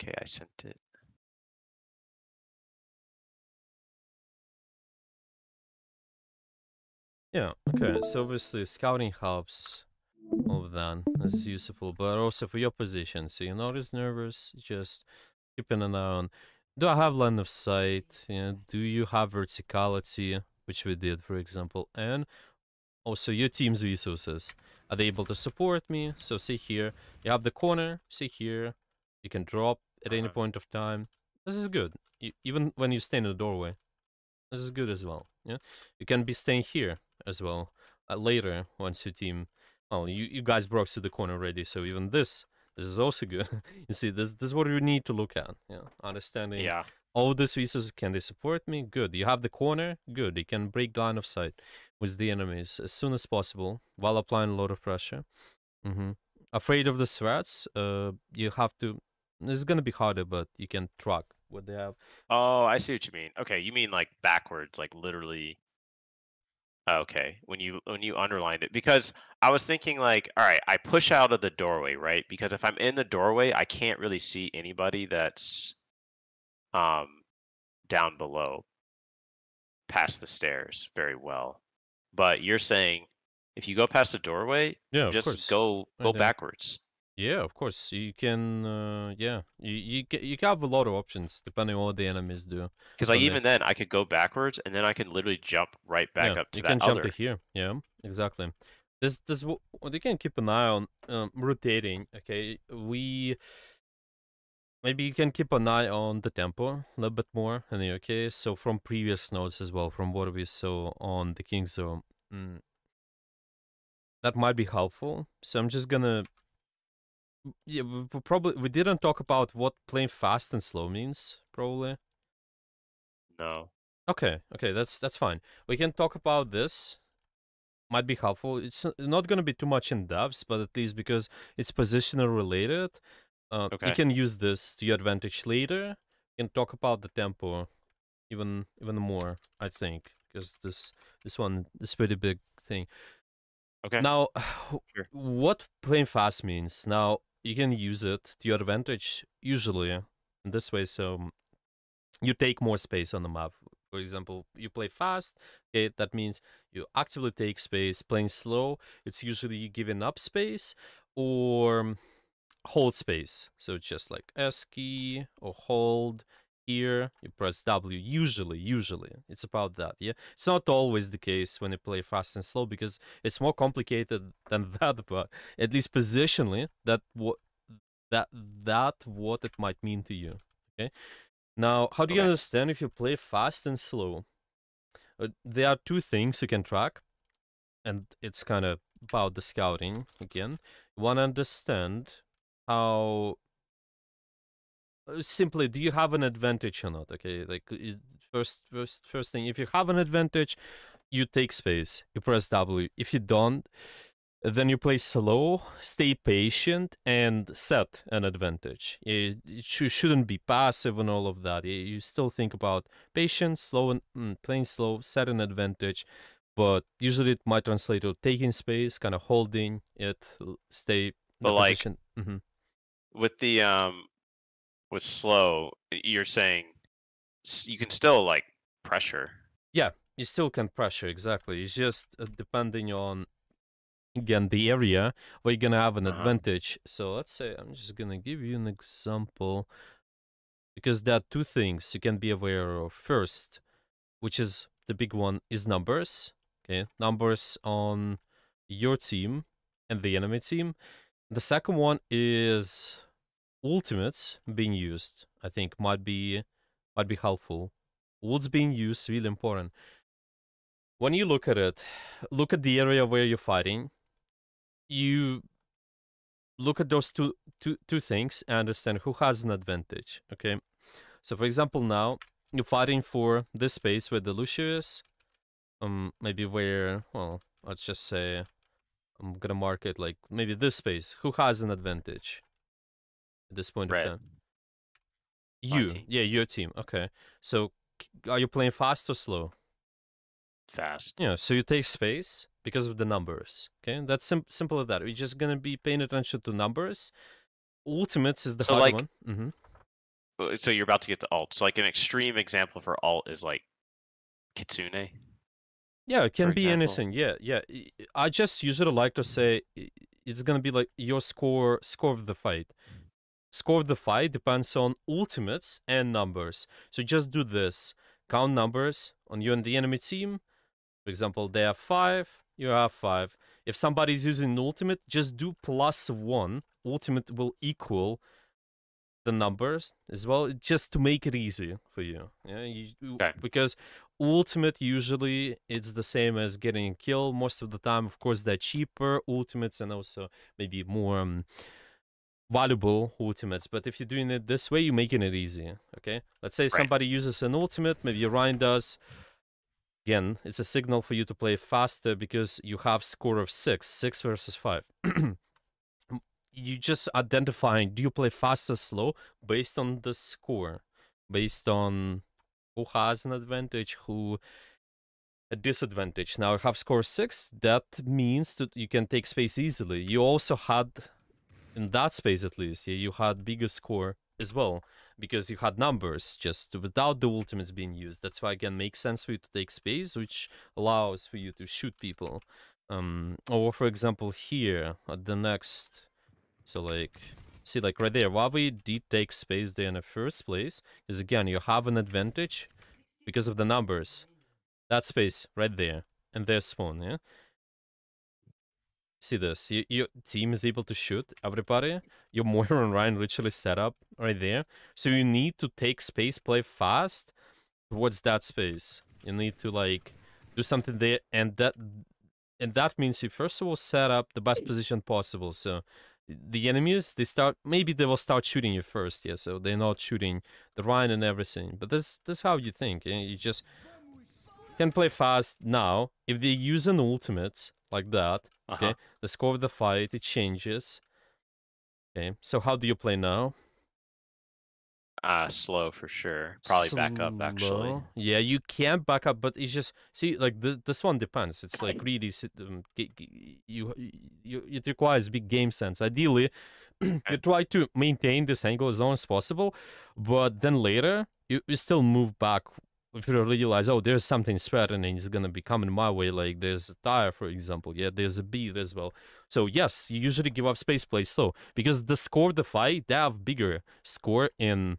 Okay, I sent it. Yeah. Okay. So obviously, scouting helps. All of that is useful, but also for your position. So you're not as nervous. Just keeping an eye on. Do I have line of sight? Yeah. Do you have verticality, which we did, for example, and also your team's resources. Are they able to support me? So see here, you have the corner. See here, you can drop at any Uh-huh. point of time. This is good. Even when you stay in the doorway. This is good as well. Yeah, you can be staying here as well later once your team. Well, you guys broke to the corner already, so even this is also good. You see, this is what you need to look at. Yeah, understanding Yeah. all these resources. Can they support me? Good. You have the corner. Good. You can break line of sight with the enemies as soon as possible while applying a lot of pressure. Mm-hmm. Afraid of the threats? You have to. It's gonna be harder, but you can track what they have. Oh, I see what you mean. Okay, you mean like backwards, like literally. Okay, when you underlined it, because I was thinking like, all right, I push out of the doorway, right? Because if I'm in the doorway, I can't really see anybody that's um down below past the stairs very well. But you're saying if you go past the doorway, Yeah, of just course. go Right there. backwards. Yeah, of course. You can. Yeah, you can have a lot of options depending on what the enemies do. Because like When they, even then, I could go backwards, and then I can literally jump right back yeah, up you to that can jump to other. here. Yeah, exactly. This what you can keep an eye on rotating. Okay, we maybe you can keep an eye on the tempo a little bit more. And okay, so from previous notes as well, from what we saw on the King Zone, mm, that might be helpful. So I'm just gonna yeah, we didn't talk about what playing fast and slow means, probably. No. Okay, okay, that's fine. We can talk about this. Might be helpful. It's not gonna be too much in depth, but at least because it's positional related, you Okay. can use this to your advantage later. You can talk about the tempo even more, I think, because this one is pretty big thing. Okay. Now, Sure. what playing fast means? Now you can use it to your advantage usually in this way. So you take more space on the map. For example, you play fast, okay, that means you actively take space. Playing slow, it's usually giving up space or hold space. So it's just like S key or hold here. You press W. Usually, it's about that. Yeah, it's not always the case when you play fast and slow because it's more complicated than that. But at least positionally, that what it might mean to you. Okay. Now, how do you Okay. understand if you play fast and slow? There are two things you can track, and it's kind of about the scouting again. You want to understand how simply do you have an advantage or not? Okay, like first thing, if you have an advantage, you take space, you press W. If you don't, then you play slow, stay patient, and set an advantage. It shouldn't be passive and all of that. You still think about patience, slow, and playing slow, set an advantage. But usually it might translate to taking space, kind of holding it, stay in But the like position. with the with slow, you're saying you can still like pressure. Yeah, you still can pressure, exactly. It's just depending on, again, the area where you're gonna have an Uh huh. advantage. So let's say I'm just gonna give you an example because there are two things you can be aware of. First, which is the big one, is numbers. Okay, numbers on your team and the enemy team. The second one is ultimates being used. I think might be helpful. Ults being used really important. when you look at it, look at the area where you're fighting. You look at those two things and understand who has an advantage. Okay, so for example, now you're fighting for this space where the Lucio is. Maybe where, well, let's just say I'm gonna mark it like maybe this space. Who has an advantage at this point of Red, time? my You, team, yeah, your team. Okay, so are you playing fast or slow? fast. Yeah, so you take space because of the numbers. Okay, that's simple as that. We're just gonna be paying attention to numbers. Ultimates is the So hard like, one. Mm-hmm. so you're about to get to alt. So like an extreme example for alt is like Kitsune, Yeah, it for can be example. anything. Yeah, yeah. I just usually like to say it's gonna be like your score of the fight. Score of the fight depends on ultimates and numbers. So just do this. Count numbers on you and the enemy team. For example, they have 5, you have 5. If somebody's using an ultimate, just do +1. Ultimate will equal the numbers as well, just to make it easy for you. Yeah, Okay, because ultimate usually it's the same as getting a kill most of the time. Of course, they're cheaper ultimates and also maybe more valuable ultimates. But if you're doing it this way, you're making it easy. Okay, let's say right. somebody uses an ultimate, maybe Ryan does. Again, it's a signal for you to play faster because you have score of 6 versus 5. You just identifying, do you play fast or slow based on the score, based on who has an advantage, who a disadvantage. Now I have score 6, that means that you can take space easily. You also had, in that space at least, yeah, you had bigger score as well because you had numbers just without the ultimates being used. That's why again makes sense for you to take space, which allows for you to shoot people. Or for example here at the next, so like, see like right there, why we did take space there in the first place is again you have an advantage because of the numbers. That space right there and their spawn, yeah. See this, your team is able to shoot everybody. Your Moira and Ryan literally set up right there. So you need to take space, play fast towards that space. You need to like do something there, and that means you first of all set up the best position possible. So the enemies, maybe they will start shooting you first, yeah. So they're not shooting the Ryan and everything. But this is how you think. Yeah? You just can play fast now. If they use an ultimate like that, Uh huh. okay, the score of the fight it changes. Okay, so how do you play now? Slow for sure. Probably back up actually. Slow. Yeah, you can back up, but it's just see like this one depends. It's like really it requires big game sense. Ideally, you Okay. try to maintain this angle as long as possible, but then later you still move back if you realize, oh, there's something threatening is gonna be coming my way. Like there's a tire, for example. Yeah, there's a beat as well. So yes, you usually give up space play slow because the score of the fight they have bigger score in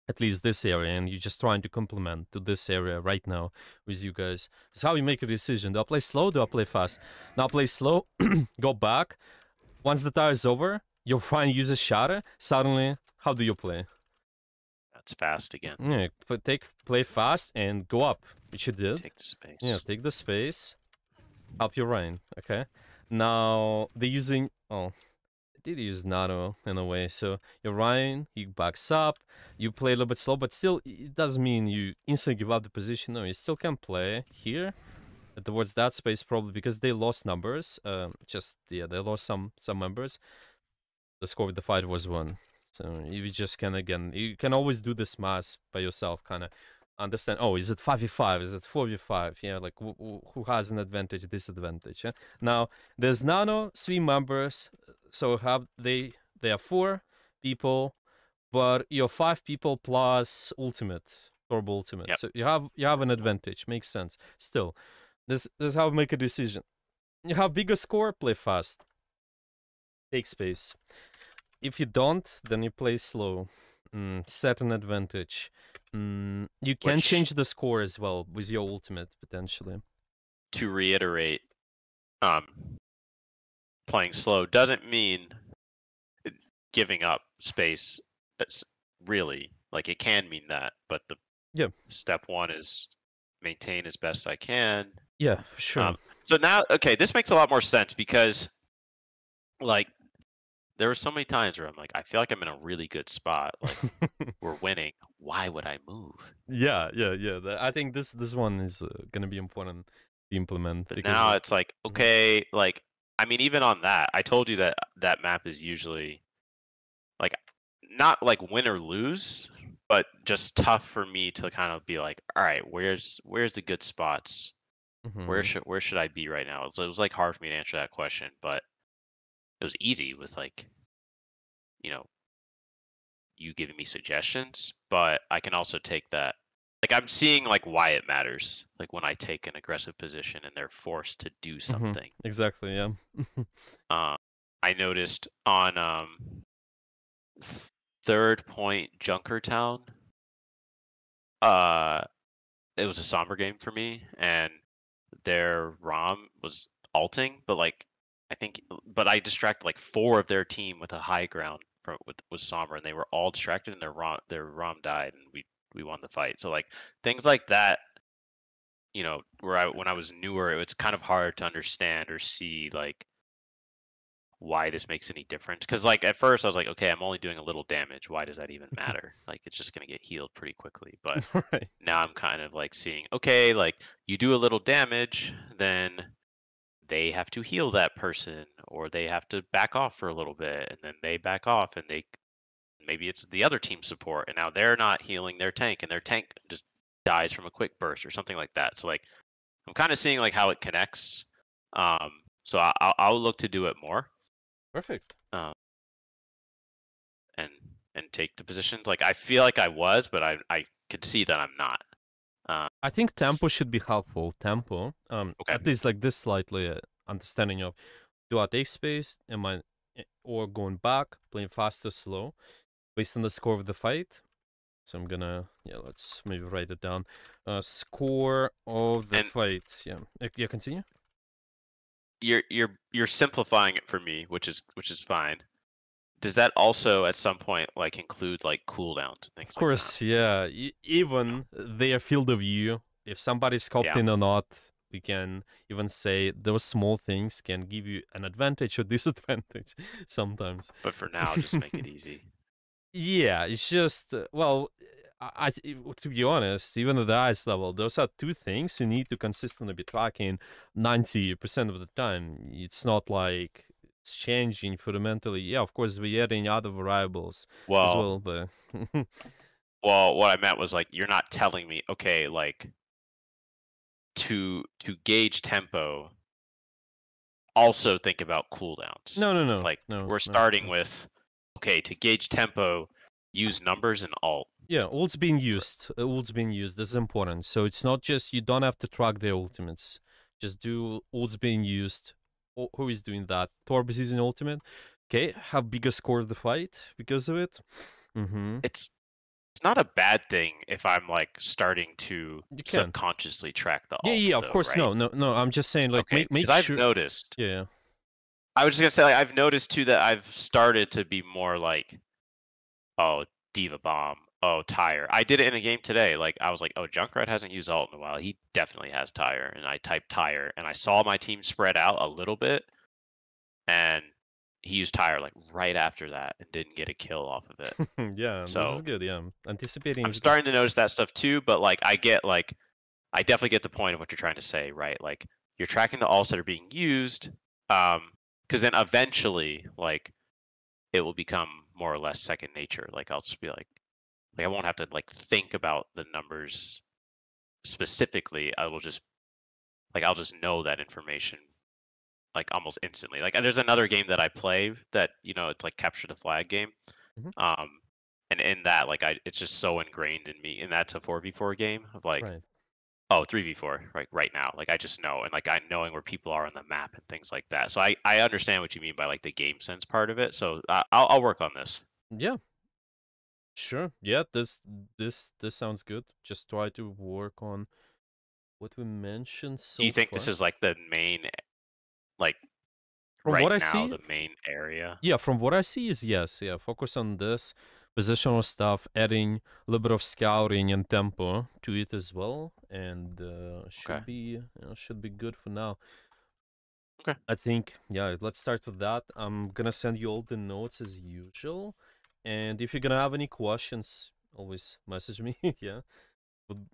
at least this area, and you're just trying to complement to this area right now with you guys. It's how you make a decision. Do I play slow? Do I play fast? Now play slow, go back. Once the tire is over, you'll try and use a shatter. Suddenly, how do you play? That's fast again. Yeah, play fast and go up, which you did. Take the Yeah, space. take the space, up your rain. Okay. Now they're using. Oh, did use Nano in a way. So you're Ryan, he backs up, you play a little bit slow, but still, it doesn't mean you instantly give up the position. No, you still can play here towards that space probably because they lost numbers. Yeah, they lost some members. The score of the fight was 1. So you just can again, you can always do this math by yourself, kind of understand. Oh, is it 5v5? Is it 4v5? Yeah, like who has an advantage, disadvantage? Yeah? Now there's Nano 3 members, so they are 4 people, but you're 5 people plus ultimate turbo ultimate. Yep. So you have an advantage. Makes sense. Still, this is how we make a decision. You have bigger score, play fast, take space. If you don't, then you play slow. Set an advantage. You can Which, change the score as well with your ultimate potentially. to reiterate, um, playing slow doesn't mean giving up space. It's really like it can mean that, but the Yeah, step one is maintain as best I can. Yeah, sure. Um, so now, okay, this makes a lot more sense because like there were so many times where I'm like, I feel like I'm in a really good spot. Like we're winning. Why would I move? Yeah, yeah, yeah. I think this one is gonna be important to implement But because now it's like, Mhm. okay, like I mean, even on that, I told you that that map is usually like not like win or lose, but just tough for me to kind of be like, all right, where's the good spots? Mhm. Where should I be right now? So it was like hard for me to answer that question, but it was easy with like, you know, you giving me suggestions, but I can also take that. Like I'm seeing like why it matters. Like when I take an aggressive position and they're forced to do Mhm. something. Exactly. Yeah. Um, I noticed on third point Junkertown, uh, it was a somber game for me, and their ROM was alting, but like I think, but I distracted like four of their team with a high ground from with somber, and they were all distracted, and their ROM died, and we won the fight. So like things like that, where I when I was newer, it's kind of hard to understand or see like why this makes any difference. Because like at first I was like, okay, I'm only doing a little damage. Why does that even matter? Like it's just gonna get healed pretty quickly. But Right. now I'm kind of like seeing, okay, like you do a little damage, then they have to heal that person or they have to back off for a little bit and then they back off and they maybe it's the other team support and now they're not healing their tank and their tank just dies from a quick burst or something like that. So like I'm kind of seeing like how it connects. So I'll look to do it more. Perfect. Um, and take the positions. Like I feel like I was, but I could see that I'm not. Uh, I think tempo should be helpful. Tempo, okay. at least like this slightly understanding of do I take space? Am I or going back, playing fast or slow based on the score of the fight? So I'm gonna let's maybe write it down. Score of the And fight. Yeah, yeah. Continue. you're simplifying it for me, which is fine. Does that also at some point like include like cooldowns and Of things like that? course, yeah. No. Even their field of view, if somebody's copped Yeah. in or not, we can even say those small things can give you an advantage or disadvantage sometimes. But for now, just make it easy. Yeah, it's just well, to be honest, even at the highest level, those are two things you need to consistently be tracking 90% of the time. It's not like it's changing fundamentally. Yeah, of course, we're adding other variables as Well, well, but what I meant was like you're not telling me, okay, like to gauge tempo, also think about cooldowns. no, no, no, Like no, we're no, starting no. with, okay, to gauge tempo, use numbers and alt. Yeah, ult's being R- used. Ult's being used. This is important. So it's not just you don't have to track the ultimates. Just do ult's being used. Who is doing that? Torb is using ultimate. Okay, have bigger score of the fight because of it. Mm-hmm. It's not a bad thing if I'm like starting to You can. subconsciously track the Yeah, alts yeah, of though, course. right? No, no, no. I'm just saying, like, Okay, because make I've sure. noticed. Yeah. I was just gonna say like, I've noticed too that I've started to be more like, oh, Diva Bomb, oh, Tire. I did it in a game today. Like I was like, oh, Junkrat hasn't used alt in a while. He definitely has Tire, and I typed Tire, and I saw my team spread out a little bit, and he used Tire like right after that and didn't get a kill off of it. Yeah, this is So good. Yeah, anticipating I'm is good. starting to notice that stuff too. But like I definitely get the point of what you're trying to say, right? Like you're tracking the alts that are being used, because then eventually, like it will become more or less second nature. Like I'll just be like I won't have to like think about the numbers specifically. I will just like I'll just know that information like almost instantly. Like there's another game that I play that it's like capture the flag game, Hmm. um, and in that like it's just so ingrained in me, and that's a 4v4 game of like, Right. oh, 3v4 right now. Like I just know, and like I knowing where people are on the map and things like that. So I understand what you mean by like the game sense part of it. So I'll work on this. Yeah. Sure. Yeah. This sounds good. Just try to work on what we mentioned Do you so think this far. is like the main, like From right what I now, see, the main area? yeah, from what I see is yes, yeah, focus on this positional stuff, adding a little bit of scouting and tempo to it as well, and Okay. should be good for now. Okay. I think, yeah, let's start with that. I'm gonna send you all the notes as usual, and if you're gonna have any questions, always message me. Yeah, would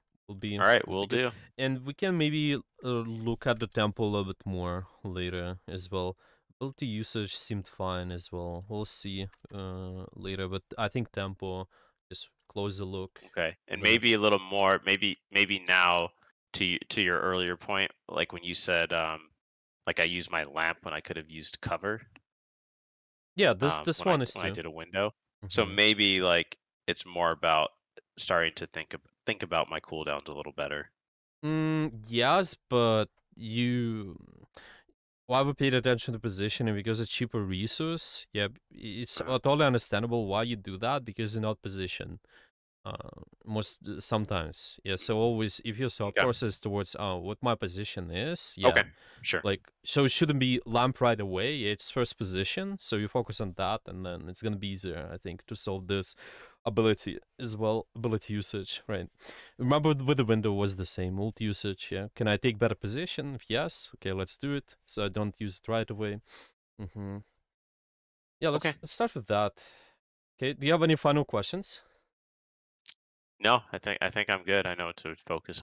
All right. would We'll be good, do. and we can maybe look at the tempo a little bit more later as well. Ability usage seemed fine as well. We'll see later, but I think tempo, just close the look Okay. for And the maybe next. a little more. Maybe now to your earlier point, like when you said like I used my lamp when I could have used cover Yeah, this one is when I too. did a window. So Hmm. maybe like it's more about starting to think about my cooldowns a little better. Yes, but you. Well, I would pay attention to positioning because it's cheaper resource. Yeah, it's Uh-huh. totally understandable why you do that because you're not positioned. Sometimes, yeah. So always, if your thought Okay. process towards what my position is, yeah, Okay. Sure. like so it shouldn't be lamp right away. It's first position, so you focus on that, and then it's gonna be easier, I think, to solve this ability as well. Ability usage, right? Remember with the window was the same ult usage. Yeah, can I take better position? Yes. Okay, let's do it. So I don't use it right away. Mm-hmm. Yeah, Okay. let's start with that. Okay, do you have any final questions? No, I think I'm good. I know to focus